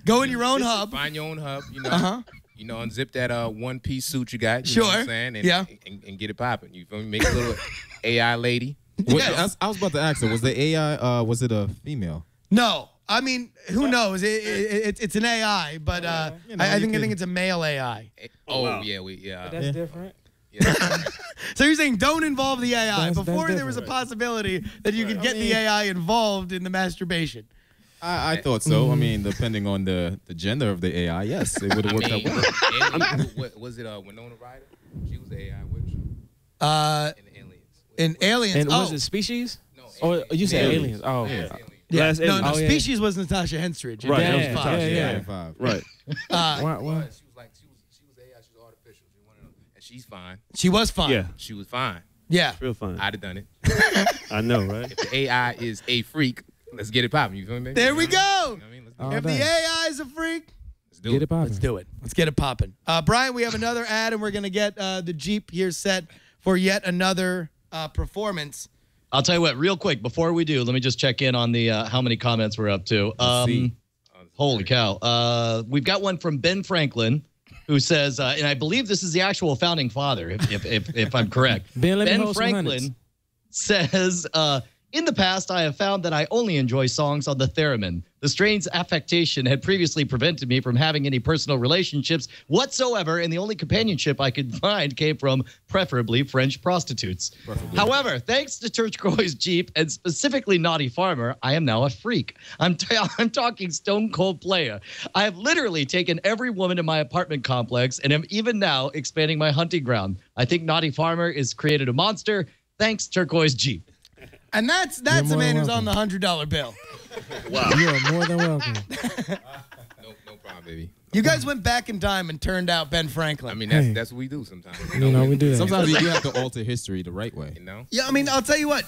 Go in your own hub. Find your own hub. Uh-huh. Unzip that one-piece suit you got. You know what Sure. I'm saying? And, Yeah. and get it popping. You feel me? Make a little AI lady. What, I was about to ask her, was the AI, was it a female? No. I mean, who knows? It's an AI, but you know, I you think can- it's a male AI. Oh, wow. yeah. That's different. So you're saying don't involve the AI. That's Before there was a different. possibility that you could get the AI involved in the masturbation. I thought so. I mean, depending on the gender of the AI, yes, it would have worked out well. What was it Winona Ryder? She was the AI, wasn't she? In Aliens. In Aliens. And was it species? Oh, you said aliens. Oh, Yeah. Yeah. Last No, Alien. no. Oh, yeah. Species was Natasha Henstridge. Right, That that was was fine. Natasha, yeah. 5. Right. What? She was AI. She was artificial. She one of them. And she's fine. She was fine. Yeah. She was fine. Yeah. Real fun. I'd have done it. I know, right? If the AI is a freak, let's get it popping. You feel me? There we You know what go. I mean? You know what I mean? Let's All If day. the AI is a freak, do Get it let's popping. do it. Let's get it popping. Brian, we have another ad, and we're going to get the Jeep here set for yet another performance. I'll tell you what, real quick, before we do, let me just check in on the how many comments we're up to. Holy cow. We've got one from Ben Franklin, who says, and I believe this is the actual founding father, if I'm correct. Ben, let me Ben hold some hundreds. Franklin says, in the past, I have found that I only enjoy songs on the theremin. The strange affectation had previously prevented me from having any personal relationships whatsoever, and the only companionship I could find came from preferably French prostitutes. However, thanks to Turquoise Jeep and specifically Naughty Farmer, I am now a freak. I'm talking stone cold player. I have literally taken every woman in my apartment complex and am even now expanding my hunting ground. I think Naughty Farmer has created a monster. Thanks, Turquoise Jeep. And that's You're the more man than who's on the welcome. $100 bill. Wow. You are more than welcome. No problem, baby. You guys went back in time and turned out Ben Franklin. I mean, Hey. that's what we do sometimes. You know, we do that. Sometimes you do have to alter history the right way. You know? Yeah, I mean, I'll tell you what,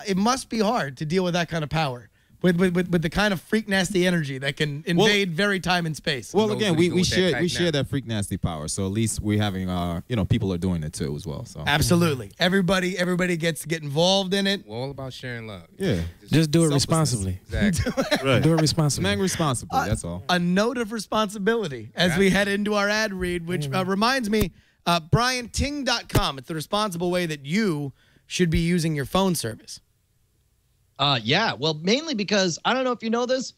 it must be hard to deal with that kind of power, with the kind of freak nasty energy that can invade very time and space. Well, knows again, what he's we doing with that share we kite share now. that freak nasty power. So at least we're having people are doing it too as well. So Absolutely, everybody gets to get involved in it. We're all about sharing love. yeah, Just do it Selflessness. responsibly. Exactly. Right. Do it responsibly. smack responsibly. That's all. A note of responsibility as we head into our ad read, which reminds me, BrianTing.com. It's the responsible way that you should be using your phone service. Yeah, well, mainly because I don't know if you know this.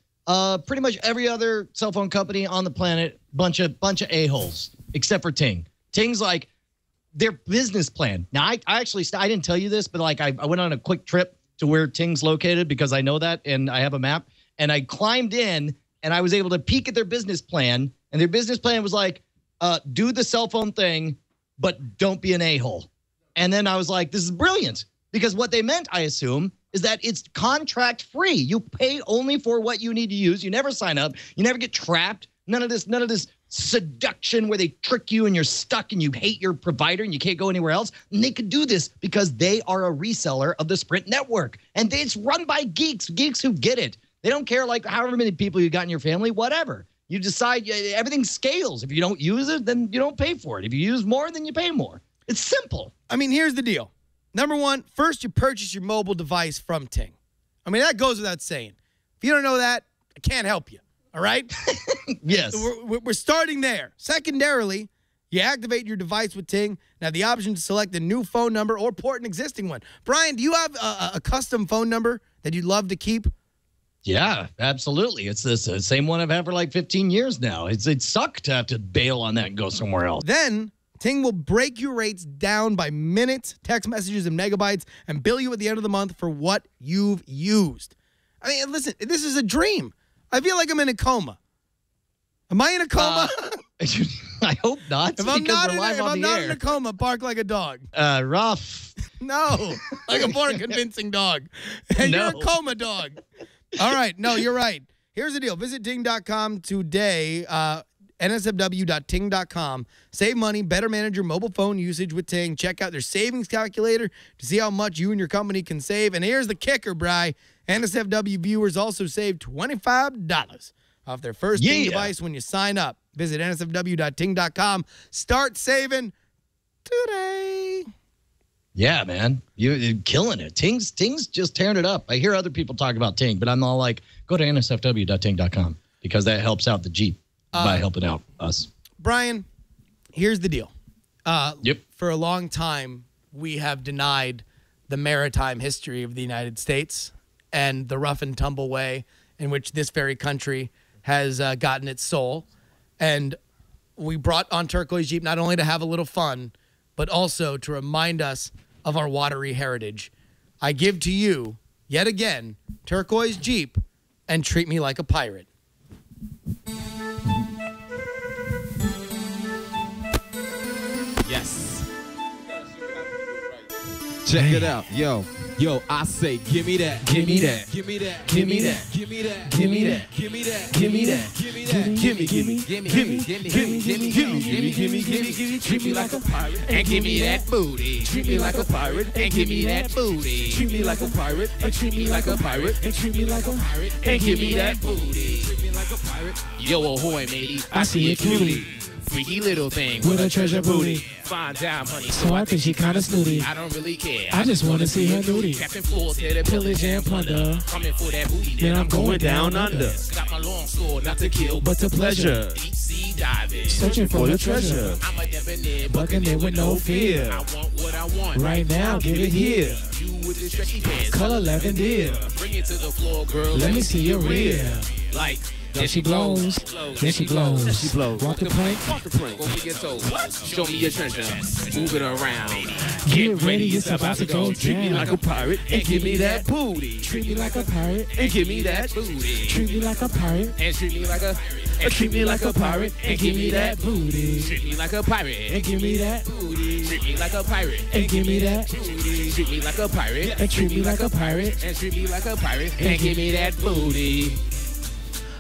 Pretty much every other cell phone company on the planet, bunch of a-holes, except for Ting. Ting's like their business plan. Now, I actually, I didn't tell you this, but like I went on a quick trip to where Ting's located because I know that and I have a map. And I climbed in and I was able to peek at their business plan. And their business plan was like, do the cell phone thing, but don't be an a-hole. And then I was like, this is brilliant. Because what they meant, I assume, is that it's contract free. You pay only for what you need to use. You never sign up. You never get trapped. None of this seduction where they trick you and you're stuck and you hate your provider and you can't go anywhere else. And they could do this because they are a reseller of the Sprint network. And it's run by geeks who get it. They don't care like however many people you got in your family, whatever. You decide everything scales. If you don't use it, then you don't pay for it. If you use more, then you pay more. It's simple. I mean, here's the deal. Number one, first you purchase your mobile device from Ting. I mean, that goes without saying. If you don't know that, I can't help you. All right? Yes. We're starting there. Secondarily, you activate your device with Ting and have the option to select a new phone number or port an existing one. Brian, do you have a custom phone number that you'd love to keep? Yeah, absolutely. It's the same one I've had for like 15 years now. It sucked to have to bail on that and go somewhere else. Then Ting will break your rates down by minutes, text messages, and megabytes and bill you at the end of the month for what you've used. I mean, listen, this is a dream. I feel like I'm in a coma. Am I in a coma? I hope not. If I'm not in a coma, bark like a dog. Rough. No, like a more convincing dog. And No. You're a coma dog. All right. No, you're right. Here's the deal. Visit Ting.com today, nsfw.ting.com. Save money, better manage your mobile phone usage with Ting. Check out their savings calculator to see how much you and your company can save. And here's the kicker, Bri. NSFW viewers also save $25 off their first Ting device when you sign up. Visit nsfw.ting.com. Start saving today. Yeah, man. You're killing it. Ting's just tearing it up. I hear other people talk about Ting, but I'm all like, go to nsfw.ting.com because that helps out the Jeep by helping out us. Brian, here's the deal. Yep. For a long time, we have denied the maritime history of the United States and the rough and tumble way in which this very country has gotten its soul. And we brought on Turquoise Jeep not only to have a little fun, but also to remind us of our watery heritage. I give to you, yet again, Turquoise Jeep and Treat Me Like a Pirate. Yes. Check it out, yo, I say, give me that, give me that, give me that, give me that, give me that, give me that, give me that, give me that, give me that, give me, treat me like a pirate, and give me that booty, treat me like a pirate, and give me that booty, treat me like a pirate, and treat me like a pirate, and treat me like a pirate, and give me that booty, treat me like a pirate. Yo, ahoy, matey, I see a cutie. Freaky little thing with a treasure booty. Fine dime, honey. So I think she kinda snooty. I don't really care. I just wanna see her nudie. Captain Full to the pillage and plunder. Coming for that booty. Then I'm going down under. Got my long sword, not to kill, but to pleasure. Deep sea diving. Searching for the treasure. I'm a debonair, Buccaneer with no fear. I want what I want. Right now, give it here. You with the stretchy pants. Color lavender. Bring it to the floor, girl. Let me see your rear. Like. Then she glows, then she glows. Walk the plank, Go for your toes. Show me your treasure. Move it around. Get ready, it's about to go Treat me like a pirate and give me that booty. Treat me like a pirate And give me that booty. Treat me like a pirate And treat me like a. And treat me like a pirate and give me that booty. Treat me like a pirate. And give me that booty. Treat me like a pirate. And give me that booty. Treat me like a pirate. And treat me like a pirate. And treat me like a pirate. And give me that booty.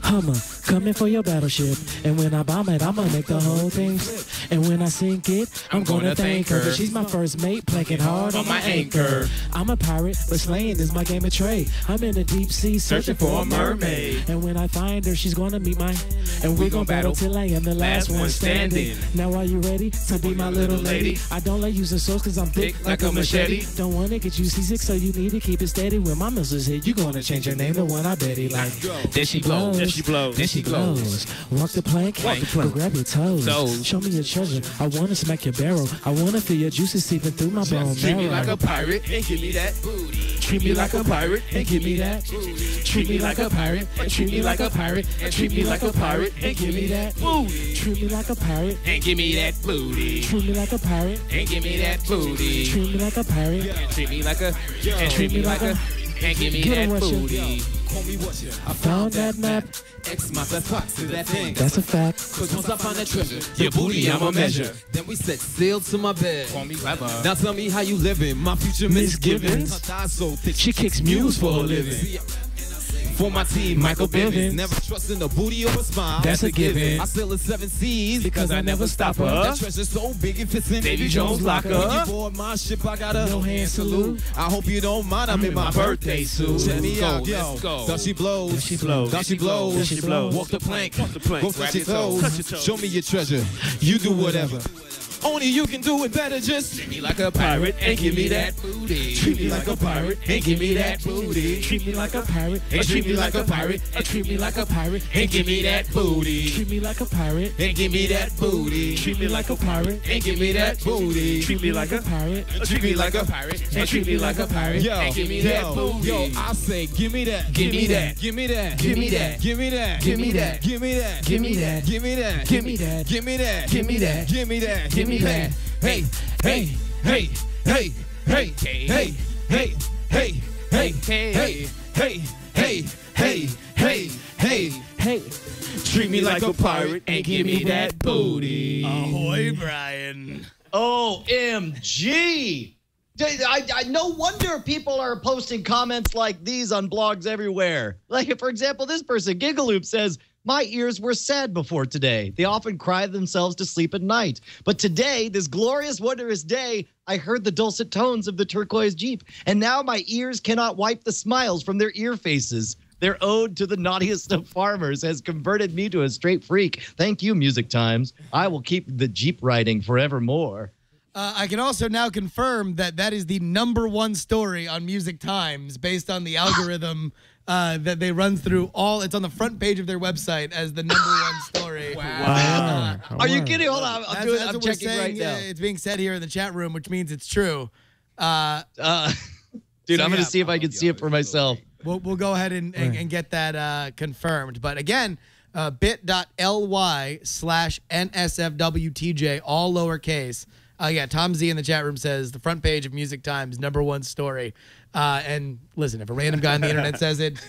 Hummer, coming for your battleship. And when I bomb it, I'ma make the whole thing flip. And when I sink it, I'm gonna thank her. 'Cause she's my first mate, planking hard on my anchor. I'm a pirate, but slaying is my game of trade. I'm in the deep sea searching for a mermaid. And when I find her, she's gonna meet my. And we're gonna battle till I am the last one standing. Now are you ready to be my little lady? I don't like using swords 'cause I'm thick like a machete. Don't wanna get you seasick, so you need to keep it steady. When my missiles hit, you gonna change your name to one I bet he like. There she blows. There she blows. Then she glows. Walk the plank. Go grab your toes. Show me your treasure. I wanna smack your barrel. I wanna feel your juices seeping through my bone marrow. Treat me like a pirate and give me that booty. Treat me like a pirate and give me that booty. Treat me like a pirate. And treat me like a pirate. And treat me like a pirate. pirate and give me that booty. Treat me like a pirate And give me that booty. Treat me like a pirate And give me that booty. Treat me like a pirate And treat me like a. And treat me like a. And give me Get that on, Russia. booty. Call me what you. I found that map. X marks the spot to that thing. That's a fact. Cause once I find that treasure, your booty I'ma measure. Then we set sail to my bed. Call me clever. Now tell me how you living, my future misgivings. Her thighs so thick, She kicks mules for a living. See, for my team, Michael Bivins. Bivins. Never trusting a booty or a smile. That's a given. I sail the 7 seas Because I never stop her. That treasure's so big it fits in Davy Jones' locker. When you board my ship, I got a No hand salute. I hope you don't mind. I'm in my birthday suit. Check me out, yo. let's go. Does she blows? Does she blows? Does she blows? Does she blows? Walk the plank. Walk the plank. Go touch your toes. Show me your treasure. You do whatever. Only you can do it better. Just Treat me like a pirate and give me that booty. Treat me like a pirate And give me that booty. Treat me like a pirate And treat me like a pirate. And treat me like a pirate And give me that booty. Treat me like a pirate And give me that booty. Treat me like a pirate And give me that booty. Treat me like a pirate Treat me like a pirate. And treat me like a pirate. yo, And give me that booty. yo. I say, give me that. Give me that. Give me that. Give me that. Give me that. Give me that. Give me that. Give me that. Give me that. Give me that. Give me that. Give me that. Give me that. Give me that. Hey, hey, hey, hey, hey, hey, hey, hey, hey, hey, hey, hey, hey, hey, hey, Hey, treat me like a pirate And give me that booty. Ahoy, Brian. OMG. No wonder people are posting comments like these on blogs everywhere. Like, for example, this person, Gigaloop, says, my ears were sad before today. They often cry themselves to sleep at night. But today, this glorious, wondrous day, I heard the dulcet tones of the Turquoise Jeep. And now my ears cannot wipe the smiles from their ear faces. Their ode to the naughtiest of farmers has converted me to a straight freak. Thank you, Music Times. I will keep the Jeep riding forevermore. I can also now confirm that that is the #1 story on Music Times based on the algorithm that they run through all. It's on the front page of their website as the #1 story. wow. Are you kidding? Hold on. That's I'm what we're checking saying. right now. It's being said here in the chat room, which means it's true. Dude, I'm going to see if I can see it for myself. We'll go ahead and get that confirmed. But again, bit.ly/NSFWTJ, all lowercase. Yeah, Tom Z in the chat room says the front page of Music Times, #1 story. And listen, if a random guy on the internet says it,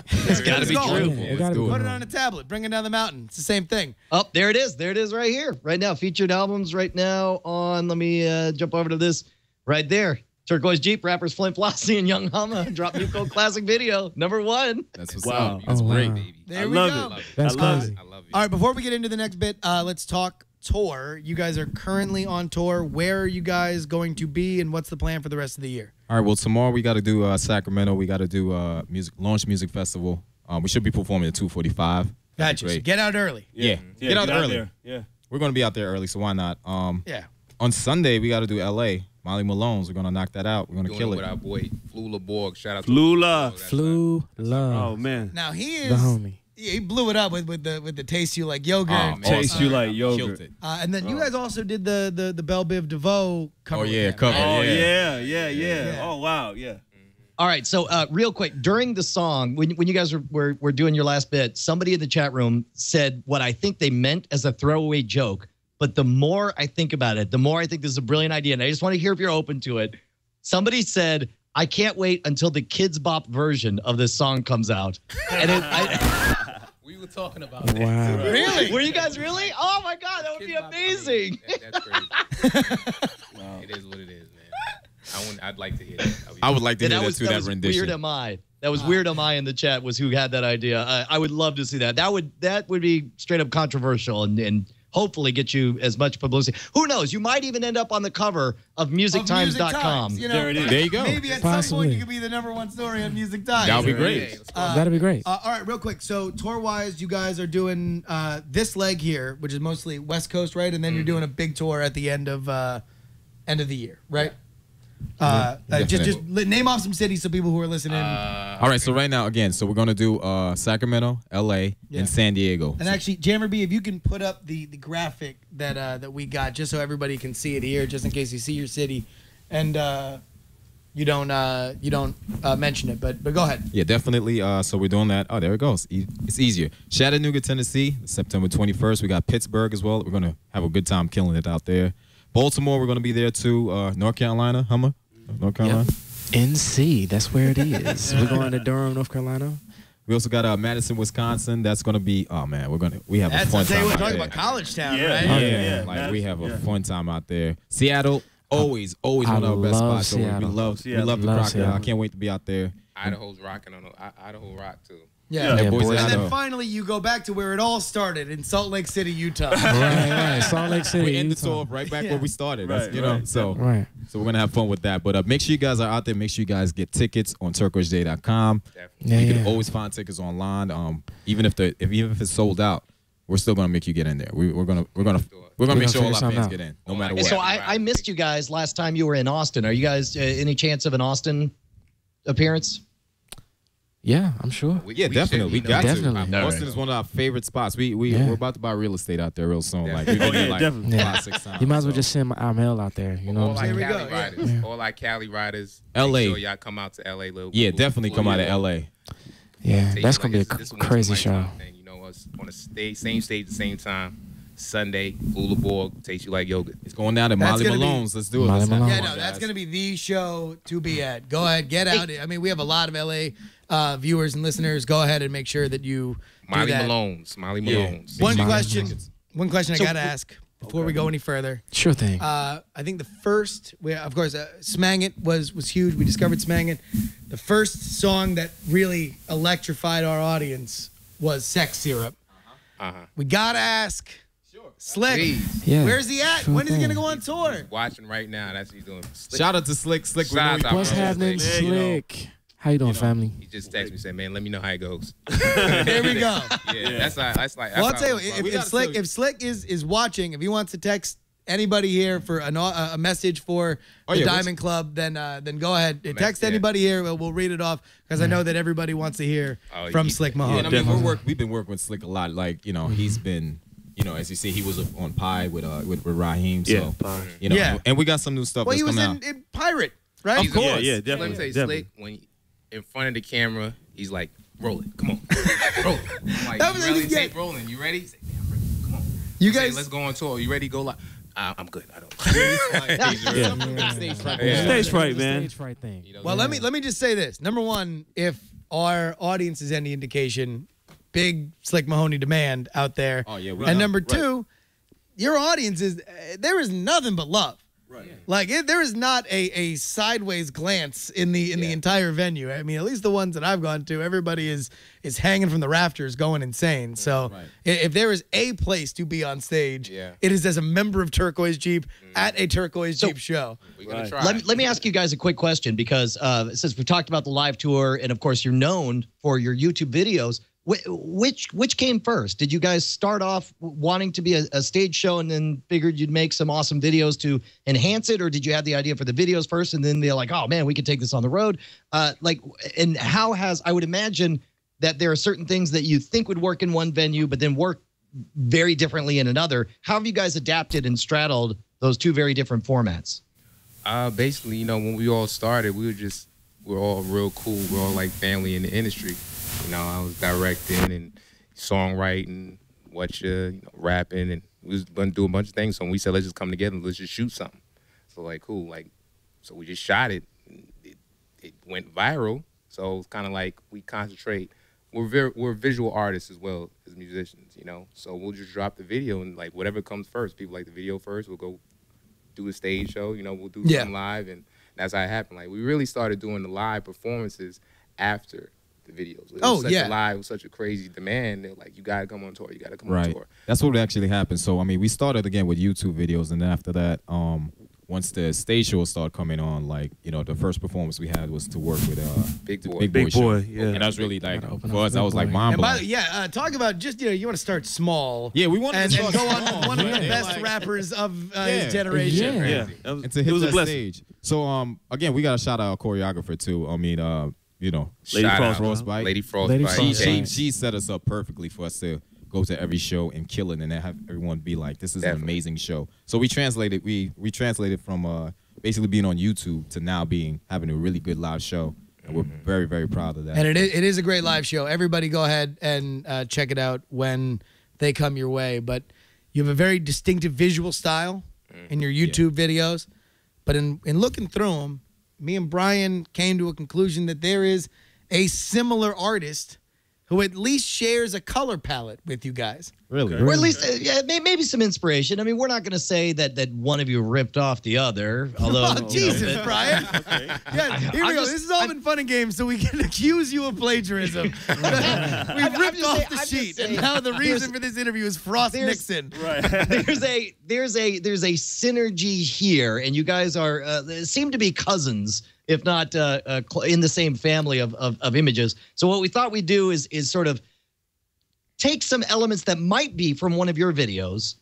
It's got to be true. It gotta be put it true. on a tablet, bring it down the mountain. It's the same thing. Oh, there it is. There it is right here. Right now. Featured albums right now on, let me jump over to this right there. Turquoise Jeep, rappers Flint Flossie and Young Humma drop new cold classic video, #1. That's what's Wow. up. That's Oh, great, wow. baby. There I we love go. it. That's I love crazy. it. I love you. All right, before we get into the next bit, let's talk tour. You guys are currently on tour. Where are you guys going to be, and what's the plan for the rest of the year? All right. Well, tomorrow we got to do Sacramento. We got to do Launch Music Festival. We should be performing at 2:45. Gotcha. So get out early. Yeah. Get out early. there. Yeah. We're going to be out there early, so why not? Yeah. On Sunday we got to do LA. Molly Malone's. We're going to knock that out. We're going to Doing kill it it. with our boy Flula Borg. Shout out to Flula. Flu love. Oh man. Now he The is. homie. He blew it up with the taste you like yogurt. Oh, man. Taste you like Killed yogurt. it. And then you guys also did the Belle Biv DeVoe cover. Oh, yeah, with him, cover. right? Oh Yeah. yeah. Oh wow, yeah. All right, so real quick, during the song, when you guys were doing your last bit, somebody in the chat room said what I think they meant as a throwaway joke. But the more I think about it, the more I think this is a brilliant idea. And I just want to hear if you're open to it. Somebody said, I can't wait until the Kids Bop version of this song comes out. And We were talking about that. Wow. Really? Were you guys really? Oh, my God, that would be amazing. That's crazy. It is what it is, man. I'd like to hear that. I would like to hear that that was, too. that That was rendition. Weird Am I. That was Weird Am I in the chat was who had that idea. I would love to see that. That would be straight up controversial and hopefully get you as much publicity. Who knows? You might even end up on the cover of MusicTimes.com. You know, There it is. There you go. Maybe at Possibly. some point you could be the #1 story on Music Times. That would be great. That'd be great. All right, real quick. So tour-wise, you guys are doing this leg here, which is mostly West Coast, right? And then you're doing a big tour at the end of the year, right? Just name off some cities so people who are listening. All right. So right now, again, so we're going to do Sacramento, LA, and San Diego. And actually, Jammer B, if you can put up the graphic that we got, just so everybody can see it here, just in case you see your city. And you don't mention it. But go ahead. Yeah, definitely. So we're doing that. Oh, there it goes. It's easier. Chattanooga, Tennessee, September 21st. We got Pittsburgh as well. We're gonna have a good time killing it out there. Baltimore, we're gonna be there too. North Carolina, Hummer, North Carolina. Yep. NC, that's where it is. We're going to Durham, North Carolina. We also got Madison, Wisconsin. That's gonna be. Oh man, we have a fun time. We're out talking there. about College Town, Yeah, right? yeah. Like we have a fun time out there. Seattle, always one of our best spots. So we love the Crocodile. I can't wait to be out there. Idaho's rocking on Idaho rock too. Yeah, boys and Idaho. then finally you go back to where it all started in Salt Lake City, Utah. right. Salt Lake City. We end the Utah. tour right back where we started. Right, you know, so we're gonna have fun with that. But make sure you guys are out there. Make sure you guys get tickets on turquoisej.com. You can always find tickets online. Even if it's sold out, we're still gonna make you get in there. We're gonna make sure all our fans get in, no matter what. So I missed you guys last time you were in Austin. Are you guys any chance of an Austin appearance? Yeah, I'm sure. Yeah, definitely. We got definitely. to. Austin is one of our favorite spots. We're about to buy real estate out there real soon. Like we've been there like 5-6 times. You might as well just send our mail out there. You know all what I'm like saying? Cali riders. All like Cali riders. LA. Make sure y'all come out to LA. Yeah, definitely come out of LA. Yeah, that's Take gonna you be a this crazy show. Thing, you know, us on the same stage at the same time. Sunday, Boulevard takes you like yoga. It's going down to Molly Malone's. Let's do it. Yeah, no, that's going to be the show to be at. Go ahead, get out. I mean, we have a lot of LA viewers and listeners. Go ahead and make sure that you Molly do that. Malone's. One question I got to ask before we go any further. Sure thing. I think the first, of course, Smang It was huge. We discovered Smang It. The first song that really electrified our audience was Sex Syrup. We got to ask. Slick, where's he at? When is he gonna go on tour? He's watching right now. That's what he's doing. Slick. Shout out to Slick. What's happening, Slick? How you doing, family? He just texted me and said, "Man, let me know how it goes." There we go. Yeah, that's like. Well, I'll tell you, if Slick is watching, if he wants to text anybody here for a message for the Diamond Club, then go ahead. Text anybody here. We'll read it off because I know that everybody wants to hear from Slick Mahoney. Yeah, I mean, we've been working with Slick a lot. Like he's been. As you see, he was on Pi with Raheem. So, and we got some new stuff. Well, that's he was coming in Pirate, right? Of course. Yeah, Let me say, Slick, when in front of the camera, he's like, "Roll it, come on, roll it." I'm like, That was "You really yeah. tape rolling? You ready?" He's like, "Yeah, I'm ready. Come on." You guys, let's go on tour. You ready? Go live. I'm good. I don't. Stage fright, man. Stage fright thing. Well, let me just say this. Number one, if our audience is any indication, big Slick Mahoney demand out there. Oh yeah. And number two, your audience there is nothing but love. Right. Like there is not a sideways glance in the entire venue. I mean, at least the ones that I've gone to, everybody is hanging from the rafters, going insane. So if there is a place to be on stage, it is as a member of Turquoise Jeep at a Turquoise Jeep show. Let me ask you guys a quick question because since we talked about the live tour and of course you're known for your YouTube videos. Which came first? Did you guys start off wanting to be a stage show and then figured you'd make some awesome videos to enhance it, or did you have the idea for the videos first and then they're like, oh man, we could take this on the road? And how I would imagine that there are certain things that you think would work in one venue but then work very differently in another. How have you guys adapted and straddled those two very different formats? Basically, when we all started, we're all real cool. We're all like family in the industry. I was directing and songwriting, rapping, and we was going to do a bunch of things. So we said, let's just come together and let's just shoot something. So cool. So we just shot it. It went viral. So it's kind of like we concentrate. We're visual artists as well as musicians, So we'll just drop the video and whatever comes first. People like the video first. We'll go do a stage show. We'll do something live, and that's how it happened. We really started doing the live performances after the videos. It was such a crazy demand. They're like, you gotta come on tour. You gotta come on tour. That's what actually happened. So I mean, we started again with YouTube videos, and then after that, once the stage shows started coming on, the first performance we had was to work with Big Boy, yeah. And that was really for us. I was mind blowing. Talk about just you want to start small. Yeah, we wanted to go on one of the best rappers of his generation. Yeah. And to hit that stage. So again, we got to shout out our choreographer too. I mean, Lady Frostbite. Lady Frostbite. She set us up perfectly for us to go to every show and kill it and have everyone be like, this is an amazing show. So we translated from basically being on YouTube to now having a really good live show. And we're very, very proud of that. And it is a great live show. Everybody go ahead and check it out when they come your way. But you have a very distinctive visual style in your YouTube videos. But in looking through them, me and Brian came to a conclusion that there is a similar artist who at least shares a color palette with you guys. Really? Or at least maybe some inspiration. I mean, we're not going to say that one of you ripped off the other. Although, Jesus, Brian. Yeah, here we go. This has all been fun and games, so we can accuse you of plagiarism. We've ripped off the sheet, and now the reason for this interview is Frost Nixon. Right. There's a synergy here, and you guys are seem to be cousins, if not in the same family of images. So what we thought we'd do is sort of take some elements that might be from one of your videos,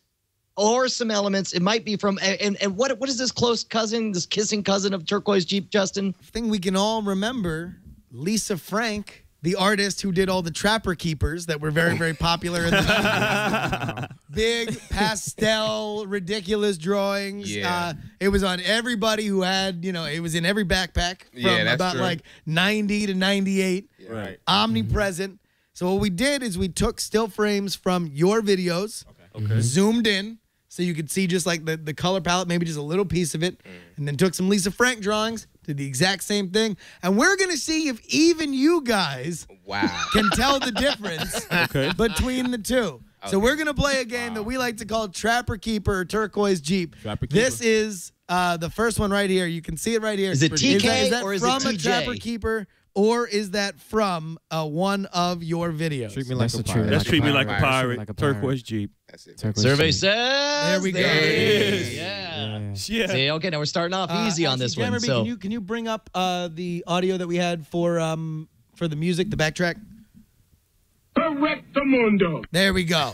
or some elements it might be from and what is this close cousin, this kissing cousin of Turquoise Jeep, Justin? I think we can all remember Lisa Frank, the artist who did all the Trapper Keepers that were very, very popular in the big pastel, ridiculous drawings. Yeah. It was on everybody who had, it was in every backpack from about true. like 90 to 98. Right. Omnipresent. So what we did is we took still frames from your videos, zoomed in, so you could see just like the color palette, maybe just a little piece of it, and then took some Lisa Frank drawings, did the exact same thing, and we're going to see if even you guys can tell the difference between the two. So we're going to play a game that we like to call Trapper Keeper or Turquoise Jeep. This is the first one right here. You can see it right here. Is it TK is that or is it from a TJ? Trapper Keeper? Or is that from one of your videos? Treat me like a pirate. That's Treat Me Like a Pirate. Turquoise Jeep. That's it. Survey says there we go. There it is. Yeah. See, okay, now we're starting off easy on this one. So can you bring up the audio that we had for the music, the backtrack? Correctamundo. There we go. All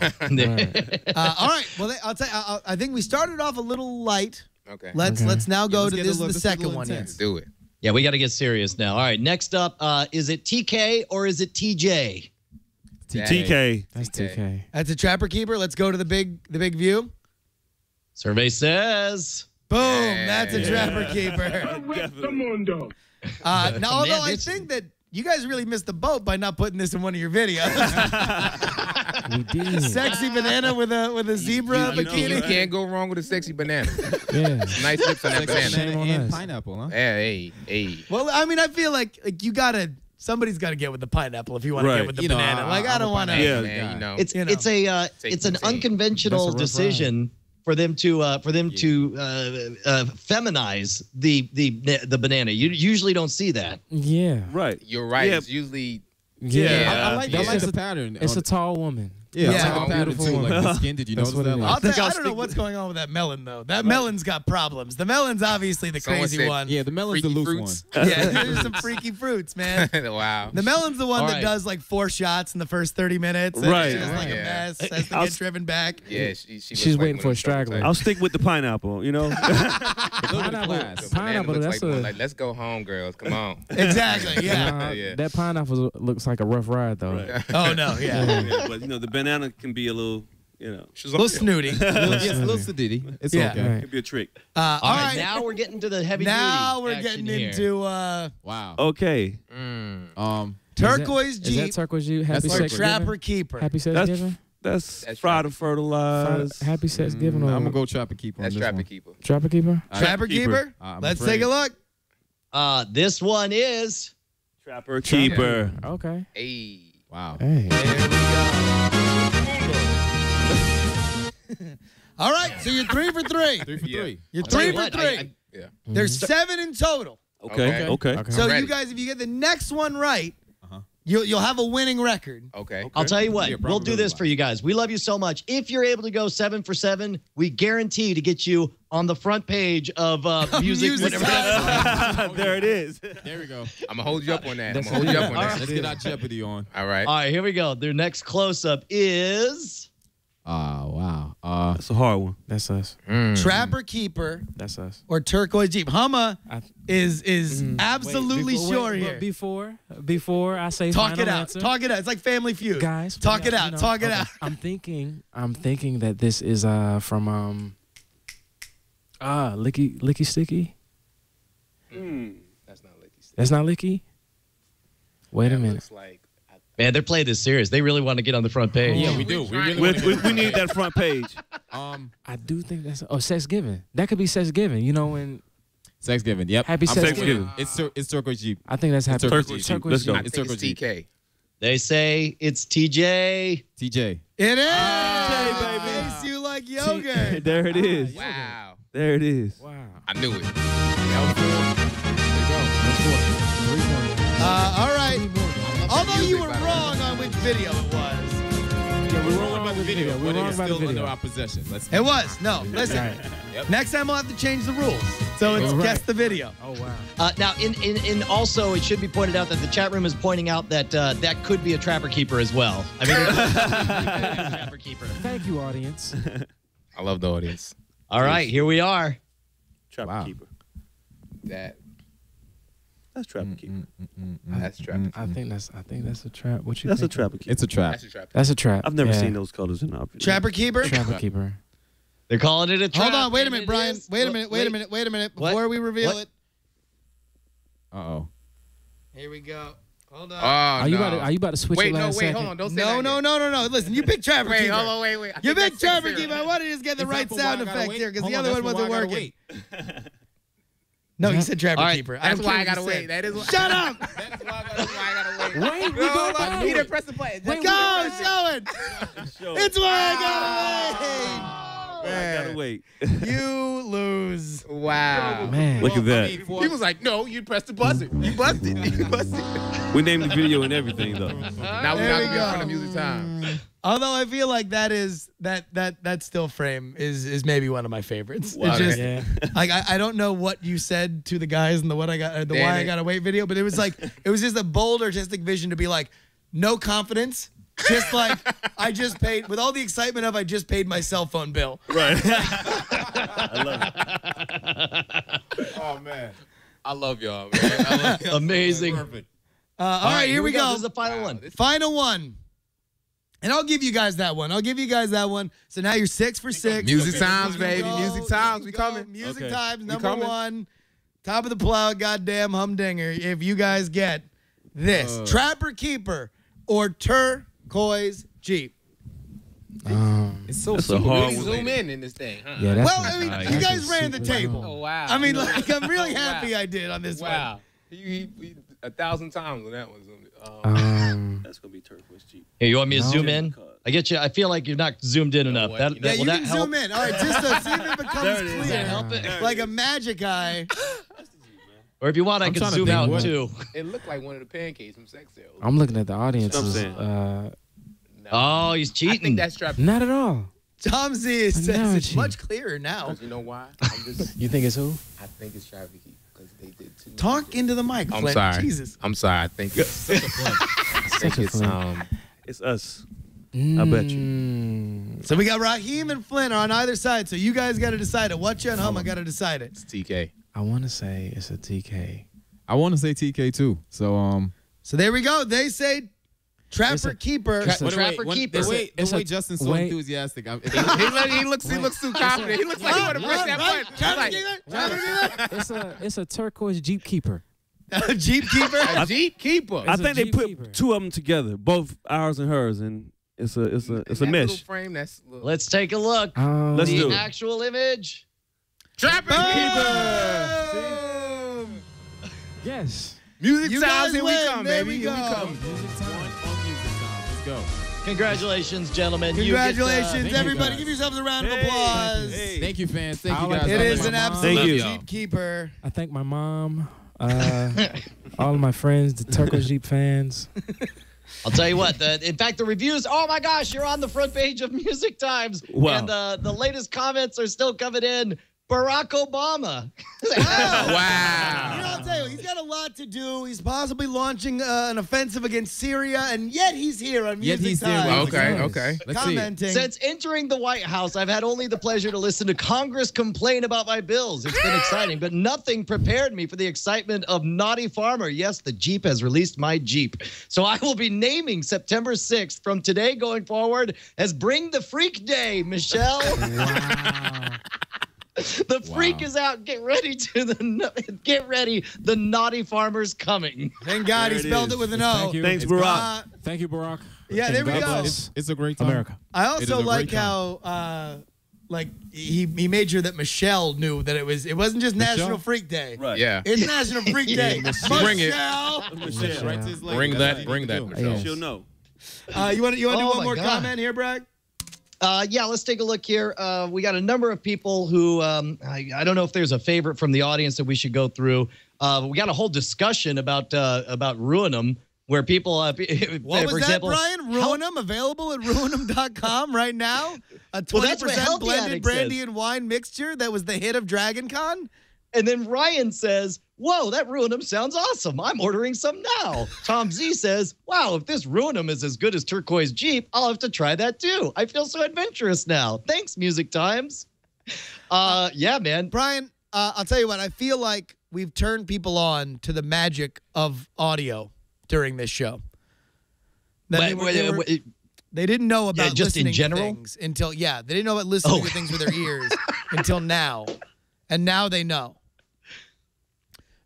right. Well, I'll tell you. I think we started off a little light. Okay. Let's now go to the second one. Let's do it. yeah, we got to get serious now. All right, next up, is it TK or is it TJ? TK. That's TK. That's a Trapper Keeper. Let's go to the big view. Survey says. Boom. That's a Trapper Keeper. Correctamundo. Now, although I think that you guys really missed the boat by not putting this in one of your videos. We did. Sexy banana with a zebra bikini. You can't go wrong with a sexy banana. Yeah. Nice lips on that banana. And pineapple, huh? Hey. Well, I mean, I feel like you gotta. Somebody's got to get with the pineapple if you want to get with the banana. I don't want to. Yeah, man, It's an unconventional decision for them to feminize the banana. You usually don't see that. Yeah. Right. You're right. Yeah. It's usually I like the pattern. It's a tall woman. Yeah, Yeah. I like the pattern too. Like the skin. Did you That's notice what that? it is. Like, I don't know what's going on with that melon though. That melon's got problems. The melon's obviously the Someone crazy said one. yeah, the melon's the Freaky loose fruits. one. Yeah, there's some freaky fruits, man. wow. The melon's the one All that right. does like 4 shots in the first 30 minutes. And Right. It's just like a Yeah. mess. Has to get driven back. Yeah, she looks She's like waiting one for of a those straggler. I'll stick with the pineapple, you know? Pineapple. The banana Pineapple. looks That's like one, a. like, let's go home, girls. Come on. Exactly. Yeah. Yeah. That pineapple looks like a rough ride though. Right. Oh no. Yeah. Yeah, but, the banana can be a little, She's A little snooty. Yes, a little sedity. It's Yeah. okay. Right. It'd be a trick. All All right, right. now we're getting to the heavy Now duty we're action getting here. into Wow. Okay. Turquoise Is Jeep that Turquoise Jeep? Happy or sex Trapper giving? Keeper. Happy sex giving? That's That's fried and fertilized. Happy sex giving or I'm gonna go Trapper Keeper on That's this Trapper one. Keeper. Trapper Keeper? Trapper Keeper. I'm Let's afraid. take a look. This one is Trapper Keeper. Okay. Hey. Wow. Hey. All right, so you're 3 for 3. 3 for 3. You're I'll tell 3 you for what, 3. Yeah. There's 7 in total. Okay. So I'm ready. you guys, if you get the next one right, you'll have a winning record. Okay. I'll tell you what, Yeah, we'll do this for you guys. We love you so much. If you're able to go 7 for 7, we guarantee to get you on the front page of music. Music whatever. side. There it is. There we go. I'm gonna hold you up on that. I'm That's gonna hold you up on All that. Let's get our Jeopardy on. All right. All right, here we go. Their next close-up is... Wow. That's a hard one. That's us. Trapper Keeper That's us. or Turquoise Jeep. Humma I- is absolutely Wait, sure wait, here. but before I say Talk final it out. answer, Talk it out. It's like Family Feud. guys, Talk it out. Talk it okay. out. I'm thinking that this is from Licky Sticky. That's not Licky Stick. That's not Licky? Wait a minute. Looks like Man, they're playing this serious. They really want to get on the front page. Yeah, we do. We really We need that front page. I do think that's Sex Giving. That could be Sex Giving. You know when Sex Giving. Yep. Happy Sex Giving. It's Turquoise Jeep. I think that's Happy Turquoise Jeep. Let's go. It's Turquoise Jeep. TK. They say it's TJ. TJ. It is. TJ, baby. Tastes you like yogurt. There it is. Wow. There it is. Wow. I knew it. All right. Although you were wrong on which video it was. Yeah, we were wrong about the video. We were wrong about the Still under video. our possession. It was. No, listen. Right. Next time we'll have to change the rules. So it's Right. guess the video. Oh wow. Now, in also, it should be pointed out that the chat room is pointing out that that could be a Trapper Keeper as well. I mean, it's a Trapper Keeper. Thank you, audience. I love the audience. All right, here we are. Trapper Keeper. That's Trapper Keeper. That's Trapper. I think that's a trap. What you That's a think? Trapper Keeper. It's a trap. That's a Trapper. That's a trap. I've never Yeah. seen those colors in our Trapper Keeper? Trapper Keeper. They're calling it a trap. Hold on. Wait a and minute, it Brian. is- Wait a minute. What? Before we reveal What? it. Uh-oh. Here we go. Hold on. Oh, Are you no. about to switch Wait, it no, last wait, second? hold on. Don't say No, that no, yet. no, no, no. Listen, you picked Trapper Wait, Keeper. hold on, wait. I You think picked that's Trapper 6-0. Keeper. I wanted to just get the Is right that for sound why I gotta effect wait? here because Hold the on, other that's one for wasn't why I gotta working. wait. No, he said Trapper All right, Keeper. That's don't why care I what gotta you wait. said. That is why. Shut up. That's why I gotta wait. Wait, we No, go hold on. back. You didn't press the button. Wait, Go, show it. It's why I gotta wait. I gotta wait. You lose. Wow. Man. Look at that. He was like, no, you pressed the buzzer. You busted. You busted. We named the video and everything, though. Now we're There not we in go. front of Music Time. Although I feel like that still frame is maybe one of my favorites. Wow. It's just Yeah. like I don't know what you said to the guys in the why I gotta wait video, but it was like it was just a bold artistic vision to be like no confidence, just like I just paid with all the excitement of I just paid my cell phone bill. Right. I love it. Oh, man. I love y'all, man. I love y'all. Amazing. Perfect. All right, here we go. This is the final one. Final one. And I'll give you guys that one. So now you're 6 for 6. Music times, Here we baby. go. Music times. We Here go. coming. Music Okay. times, We number coming. 1. Top of the plow, goddamn humdinger. If you guys get this. Trapper Keeper or Turquoise Jeep. It's so That's a super. hard Really one. zoom in this thing, huh? Yeah, that's Well, I mean, you guys ran the table. Oh, wow. I mean, like, I'm really Wow. happy I did on this Wow. He 1,000 times on that one. That's gonna be Turquoise Jeep. Here, you want me to zoom in? I get you. I feel like you're not zoomed in enough. what? That, You one. Yeah, will you that can help? zoom in. All right, just to see if it becomes There it is. clear. Does that help it? Like a magic eye. Or if you want, I I'm can trying to zoom think out what- too. It looked like one of the pancakes from Sex Sales. I'm looking at the audience's. That's what I'm Oh, he's I cheating. think that's Trapper. Not at all. Tom Z says No, it's G. much clearer now. You know why? I'm just. You think it's who? I think it's Trapper because they did too. Talk into the mic, I'm Flint. sorry. Jesus. I'm sorry. I think it's. I think Such a it's Flint. It's us. I bet you. So we got Raheem and Flint are on either side. So you guys got to decide it. What you and Hum, I got to decide it. It's TK. I want to say it's a TK. I want to say TK too. So So there we go. They say Trapper Keeper. Trapper Keeper. The way Justin's so enthusiastic. He looks too confident. He looks like he want to press that button. Trapper He's Keeper. Trapper Keeper. It's a turquoise Jeep Keeper. Jeep Keeper. A Jeep Keeper. I It's a think they Jeep put Keeper. two of them together, both ours and hers, and it's a That mesh. little frame, that's little. Let's take a look. Let's The do it. actual image. Trapper Boom. Yes. Music You times, guys here we win. come, There baby. we Here we go. come. Let's go. Congratulations, gentlemen. You Congratulations, Thank you, everybody. guys. Give yourselves a round of Hey, applause. hey. Thank you, fans. Thank I you like guys. that. It is an my mom. absolute Thank you. Jeep Keeper. I thank my mom, all of my friends, the Turquoise Jeep fans. I'll tell you what. In fact, the reviews. Oh my gosh, you're on the front page of Music Times, Wow. and the latest comments are still coming in. Barack Obama. Wow. You know, I'll tell you, he's got a lot to do. He's possibly launching an offensive against Syria, and yet he's here on Yet Music he's here Time. with Okay, us. okay. Let's see. Commenting. Since entering the White House, I've had only the pleasure to listen to Congress complain about my bills. It's been exciting, but nothing prepared me for the excitement of Naughty Farmer. Yes, the Jeep has released my Jeep. So I will be naming September 6th from today going forward as Bring the Freak Day, Michelle. Wow. The freak is out. Get ready. The naughty farmer's coming. Thank God he spelled it with an O. Thank you. Thanks, Barack. Thank you, Barack. Yeah, there we go. It's a great time. America. I also like how he made sure that Michelle knew that it wasn't just National Freak Day. Right. Yeah. It's National Freak Day. Bring it. Michelle. Bring that, Michelle. She'll know. You want to do Oh one my more God. comment here, Bragg? Yeah, let's take a look here. We got a number of people who I don't know if there's a favorite from the audience that we should go through. We got a whole discussion about Ruin 'em, where people, What was for example, that, Brian? Ruin 'em, available at ruin'em.com right now. A 20% blended brandy and wine mixture that was the hit of Dragon Con. And then Ryan says, "Whoa, that Ruin 'em sounds awesome. I'm ordering some now." Tom Z says, "Wow, if this Ruin 'em is as good as Turquoise Jeep, I'll have to try that too. I feel so adventurous now. Thanks, Music Times." Yeah, man. Brian, I'll tell you what. I feel like we've turned people on to the magic of audio during this show. That they didn't know about just in listening general? to things until they didn't know about listening to things with their ears until now, and now they know.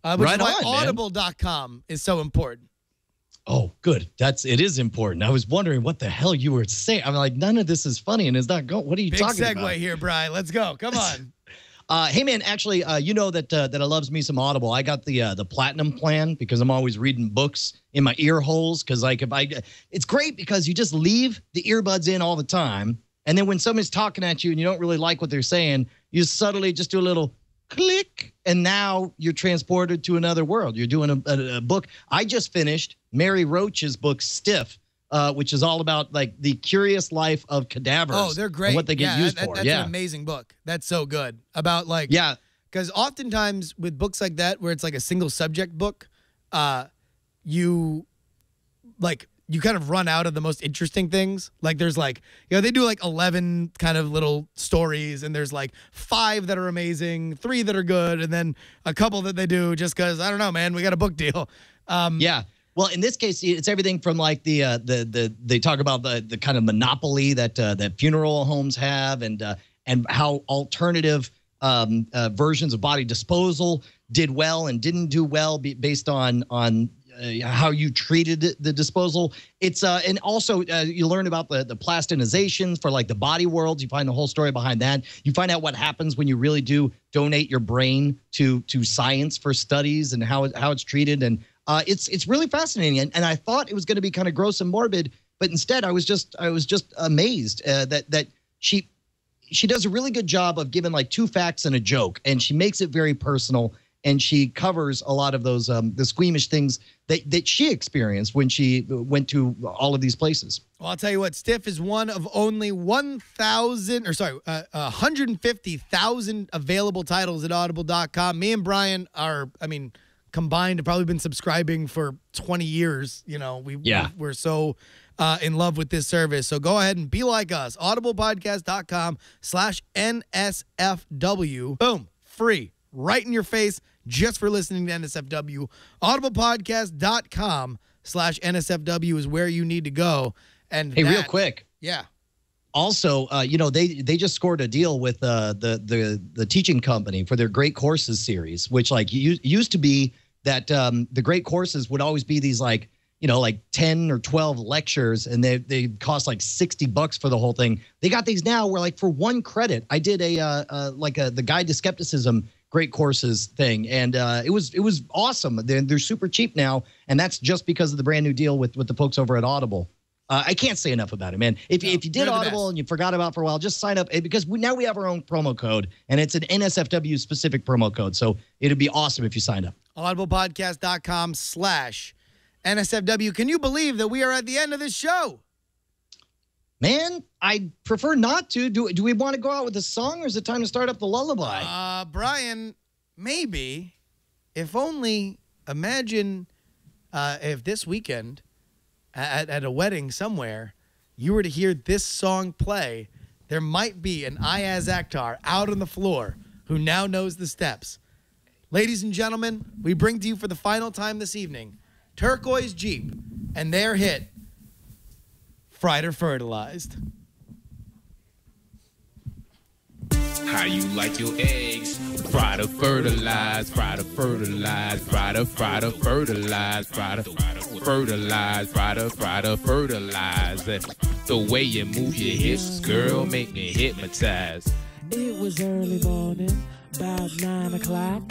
Which Right is why on, man. Audible.com is so important. Oh, good. It is important. I was wondering what the hell you were saying. I'm like, none of this is funny and it's not going. What are you Big talking segue about? here, Brian. Let's go. Come on. Hey man, actually, you know that I loves me some Audible. I got the platinum plan because I'm always reading books in my ear holes. Because it's great because you just leave the earbuds in all the time, and then when somebody's talking at you and you don't really like what they're saying, you subtly just do a little click, and now you're transported to another world. You're doing a book. I just finished Mary Roach's book Stiff, which is all about like the curious life of cadavers. Oh, they're great. And what they get used for. That's an amazing book. That's so good. About because oftentimes with books like that, where it's like a single subject book, you kind of run out of the most interesting things. Like there's they do 11 kind of little stories, and there's 5 that are amazing, 3 that are good, and then a couple that they do just because, I don't know, man, we got a book deal. Yeah. Well, in this case, it's everything from they talk about the kind of monopoly that funeral homes have, and how alternative versions of body disposal did well and didn't do well based on how you treated the disposal. It's and also you learn about the plasticizations for the body worlds. You find the whole story behind that. You find out what happens when you really do donate your brain to science for studies and how it's treated. And it's really fascinating. And I thought it was going to be kind of gross and morbid, but instead I was just amazed that she does a really good job of giving 2 facts and a joke, and she makes it very personal. And she covers a lot of those the squeamish things that she experienced when she went to all of these places. Well, I'll tell you what, Stiff is one of only 150,000 available titles at Audible.com. Me and Brian are, combined, have probably been subscribing for 20 years. We're so in love with this service. So go ahead and be like us. audiblepodcast.com/NSFW. Boom. Free. Right in your face, just for listening to NSFW. audiblepodcast.com/NSFW is where you need to go. And hey, real quick. Yeah. Also, they just scored a deal with the teaching company for their Great Courses series, which used to be that the Great Courses would always be these 10 or 12 lectures, and they cost $60 for the whole thing. They got these now where for 1 credit, I did the Guide to Skepticism Great Courses thing, and it was awesome. They're super cheap now, and that's just because of the brand new deal with the folks over at Audible. I can't say enough about it, man. If you did Audible and you forgot about it for a while, just sign up, because now we have our own promo code, and it's an NSFW specific promo code. So it'd be awesome if you signed up. audiblepodcast.com/NSFW. Can you believe that we are at the end of this show? Man, I prefer not to. Do we want to go out with a song, or is it time to start up the lullaby? Brian, maybe. If only, imagine if this weekend at a wedding somewhere, you were to hear this song play, there might be an Ayaz Akhtar out on the floor who now knows the steps. Ladies and gentlemen, we bring to you for the final time this evening, Turquoise Jeep and their hit, Fried or Fertilized. Hi, How you like your eggs? Fry to fertilize, fry to fertilize, fry to fertilize, fry to fertilize, fry to fertilize. The way you move your hips, girl, make me hypnotize. It was early morning, about 9 o'clock.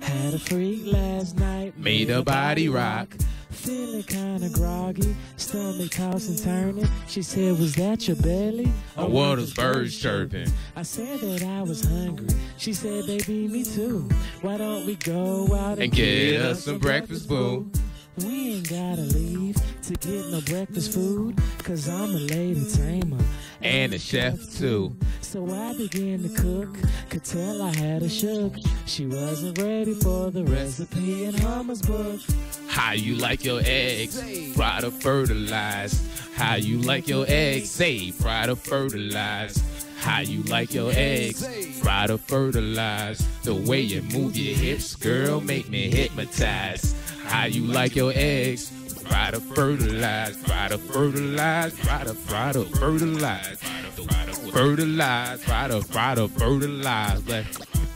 Had a freak last night, Made her body rock. feeling kinda groggy, stomach tossing turning. She said, was that your belly? Or what those birds chirping? I said that I was hungry. She said, baby, me too. Why don't we go out And get us some breakfast, boo. We ain't gotta leave to get no breakfast food, cause I'm a lady tamer And a chef too. So I began to cook, could tell I had a shook. She wasn't ready for the recipe in Hummer's book. How you like your eggs? Fry to fertilize. How you like your eggs? Say, fry to fertilize. How you like your eggs? Fry to fertilize. The way you move your hips, girl, make me hypnotize. How you like your eggs? Fry to fertilize. Fry to fertilize. Fry to fertilize. Fertilize. Fry to fertilize.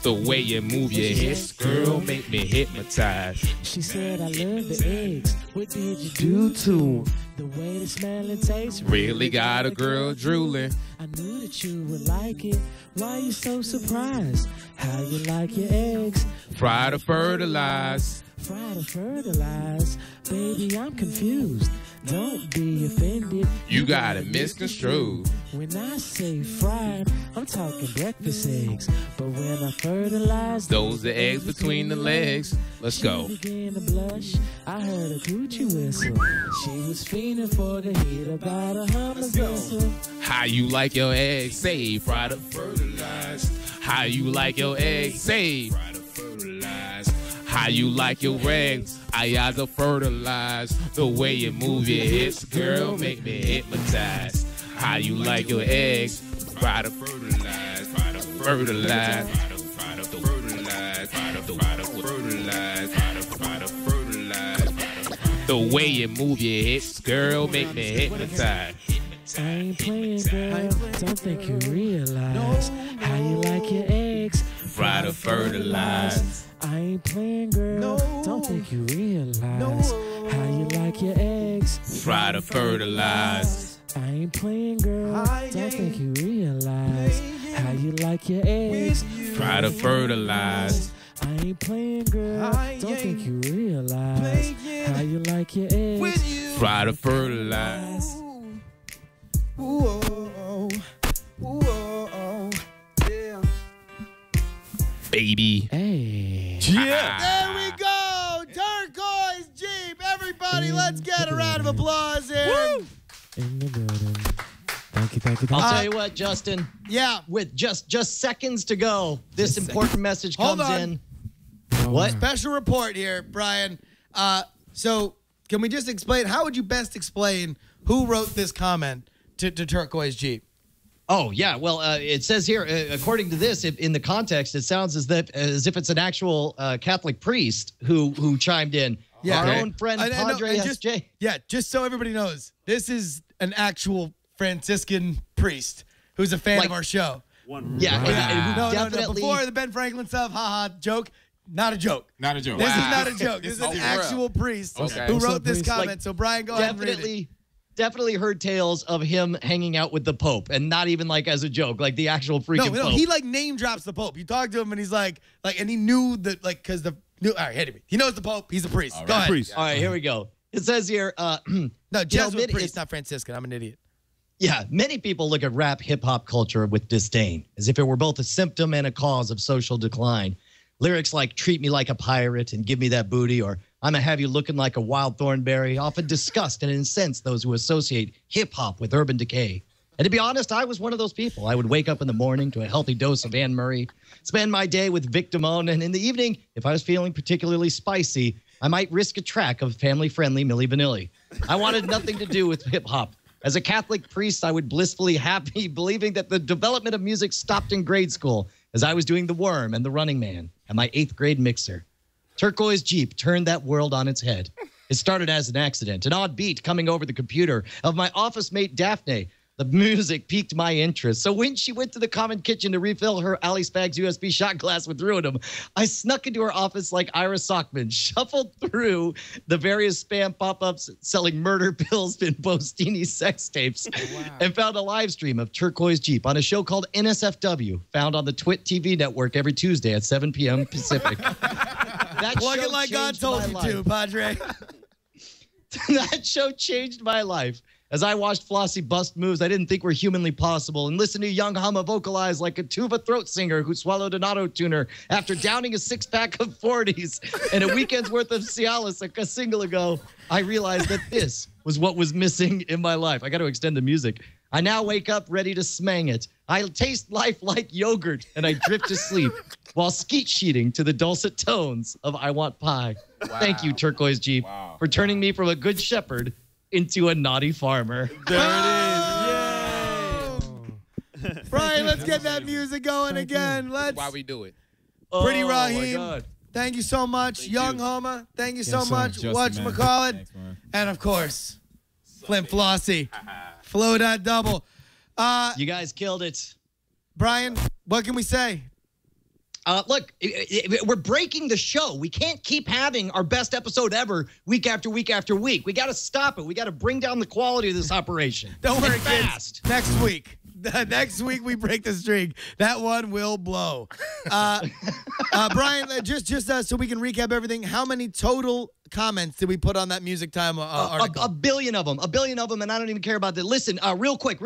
The way you move your hips, girl, make me hypnotize. She said, I love the eggs. What did you do to them? The way they smell and taste Really got a girl drooling. I knew that you would like it. Why you so surprised? How you like your eggs? Fry to fertilize. Fry to fertilize. Baby, I'm confused. Don't be offended. You got it misconstrued. When I say fried, I'm talking breakfast eggs. But when I fertilize, Those are eggs between the legs. Let's go. She began to blush. I heard a coochie whistle. She was fiending for the heat about a Hummer's whistle. How you like your eggs? Say, fry to fertilize. How you like your eggs? Say, fry to fertilize. How you like your eggs? I eyes are fertilized. The way you move your hips, girl, make me hypnotize. How you like your eggs? Fry to fertilize. Fry to fertilize. Fry to fertilize. Fry to fertilize. Fry to fertilize. The way you move your hips, girl, make me hypnotize. I ain't playing, girl. Don't think you realize how you like your eggs. Fry to fertilize. I ain't playing, girl. Don't think you realize how you like your eggs. Fry to fertilize. I ain't playing, girl. Don't think you realize how you like your eggs. Fry to fertilize. I ain't playing, girl. Don't think you realize how you like your eggs. Fry to fertilize. Baby. Hey. Yeah. There we go. Turquoise Jeep. Everybody, let's get a round of applause here. In the building. Thank you, thank you, thank you. I'll tell you what, Justin. Yeah. With just seconds to go, this important message comes in. What? Special report here, Brian. So can we just explain, how would you best explain who wrote this comment to Turquoise Jeep? Oh, yeah. Well, it says here, according to this, in the context, it sounds as if it's an actual Catholic priest who chimed in. Yeah. Our own friend, Padre S.J. Yeah, just so everybody knows, this is an actual Franciscan priest who's a fan of our show. Yeah. No. Before the Ben Franklin stuff, haha, joke. Not a joke. Not a joke. This is not a joke. This is an actual priest who wrote this comment. So, Brian, go ahead and read it. Definitely heard tales of him hanging out with the Pope, and not even like as a joke, like the actual freaking Pope. No, he like name drops the Pope. You talk to him, and he's like, and he knew that, like, because all right, hit me. He knows the Pope. He's a priest. Go ahead. Priest. All right, here we go. It says here, no, Jesuit priest, not Franciscan. I'm an idiot. Yeah, many people look at rap hip-hop culture with disdain, as if it were both a symptom and a cause of social decline. Lyrics like treat me like a pirate and give me that booty, or I'm gonna have you looking like a wild thornberry, often disgust and incense those who associate hip-hop with urban decay. And to be honest, I was one of those people. I would wake up in the morning to a healthy dose of Anne Murray, spend my day with Vic Damone, and in the evening, if I was feeling particularly spicy, I might risk a track of family-friendly Milli Vanilli. I wanted nothing to do with hip-hop. As a Catholic priest, I would blissfully happy believing that the development of music stopped in grade school as I was doing The Worm and The Running Man and my 8th grade mixer. Turquoise Jeep turned that world on its head. It started as an accident, an odd beat coming over the computer of my office mate Daphne. The music piqued my interest. So when she went to the common kitchen to refill her Ali Spags USB shot glass with Ruinum, I snuck into her office like Ira Sockman, shuffled through the various spam pop-ups selling murder pills and Bostini sex tapes, and found a live stream of Turquoise Jeep on a show called NSFW, found on the Twit TV network every Tuesday at 7 p.m. Pacific. That Plug it like God told you to, Padre. That show changed my life. As I watched Flossie bust moves I didn't think were humanly possible and listened to young Humma vocalize like a tuba throat singer who swallowed an auto-tuner after downing a six-pack of 40s and a weekend's worth of Cialis a single ago, I realized that this was what was missing in my life. I got to extend the music. I now wake up ready to smang it. I taste life like yogurt and I drift to sleep while skeet sheeting to the dulcet tones of I Want Pie. Wow. Thank you, Turquoise Jeep, for turning me from a good shepherd into a naughty farmer. There it is. Yay. Brian, let's get that music going again. Let's. Why we do it? Pretty Raheem. Thank you so much. Young Homer. Thank you so much. Whatchamacallit. And of course, Flint Flossie. Flow.double. You guys killed it. Brian, what can we say? Look, we're breaking the show. We can't keep having our best episode ever week after week after week. We got to stop it. We got to bring down the quality of this operation. Don't worry, kids. Next week. Next week we break the streak. That one will blow. Brian, just so we can recap everything, how many total comments did we put on that Music Time article? A billion of them. A billion of them, and I don't even care about that. Listen, real quick.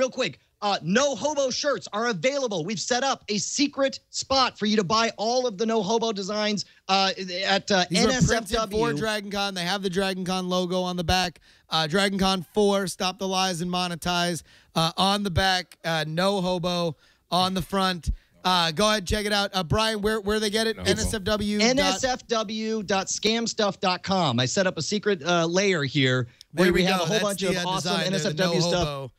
No Hobo shirts are available. We've set up a secret spot for you to buy all of the No Hobo designs at NSFW. For Dragon Con. They have the Dragon Con logo on the back. Dragon Con 4, Stop the Lies and Monetize on the back. No Hobo on the front. Go ahead, check it out. Brian, where they get it? NSFW. NSFW.scamstuff.com. I set up a secret layer here where we have a whole bunch of awesome NSFW stuff.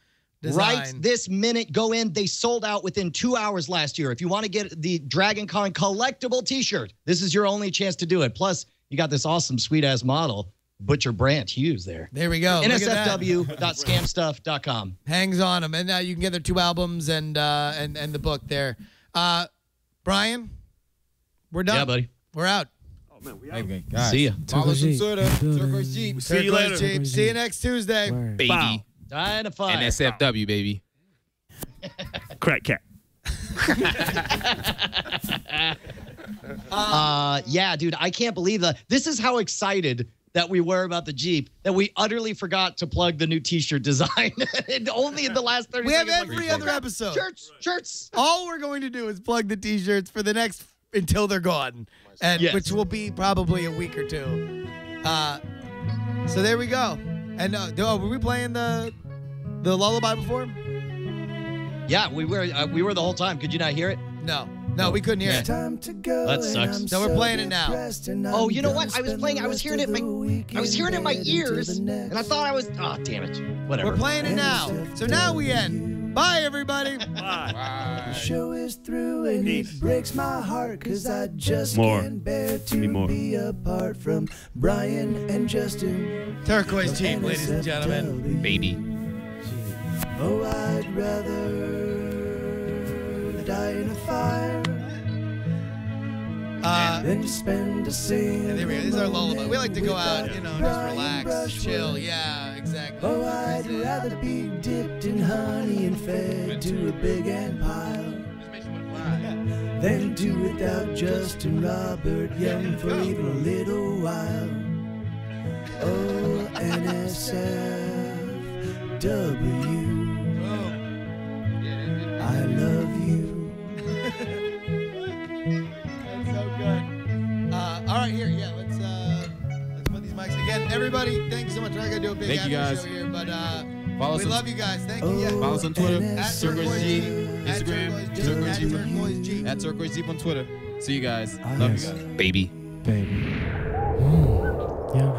Right this minute, go in. They sold out within 2 hours last year. If you want to get the Dragon Con collectible t-shirt, this is your only chance to do it. Plus, you got this awesome, sweet-ass model, Butcher Brant Hughes there. There we go. NSFW.scamstuff.com. Hangs on them. And now you can get their 2 albums and the book there. Brian, we're done. Yeah, buddy. We're out. Oh, man, we out. See ya. Follow us on Twitter. Turquoise Jeep. See you later. Jeep. See you next Tuesday. Baby. Bow. Dynafire. NSFW, baby. Crack cat. Yeah, dude, I can't believe that. This is how excited that we were about the Jeep that we utterly forgot to plug the new t-shirt design. And only in the last 30 seconds. We have every other episode. Shirts. All we're going to do is plug the t-shirts for the next until they're gone, and which will be probably a week or two. So there we go. And were we playing the lullaby before? Yeah, we were the whole time. Could you not hear it? No, we couldn't hear it. That sucks. So we're playing it now. Oh, you know what? I was hearing it in my ears, and I thought I was. Oh, damn it! Whatever. We're playing it now. So now we end. Bye, everybody. Bye. The show is through and it breaks my heart because I just can't bear to be apart from Brian and Justin. Turquoise Jeep, ladies and gentlemen. Baby. Oh, I'd rather die in a fire than to spend a single there we go. This is our lullaby. We like to go out, just relax, chill. Yeah, exactly. Oh, I'd rather be dipped in honey and fed to a big ant pile than do without Justin Robert Young for even a little while. Oh, NSFW, I love you. That's so good. All right, here, let's put these mics again. Everybody, thank you so much. We're not gonna do a big Thank you guys. show here, but we love you guys. Thank you. Yeah. Follow us on Twitter. At Turquoise Jeep. Instagram. Turquoise Jeep. Turquoise Jeep. At Turquoise Jeep on Twitter. See you guys. Love you guys. Baby. Baby. Young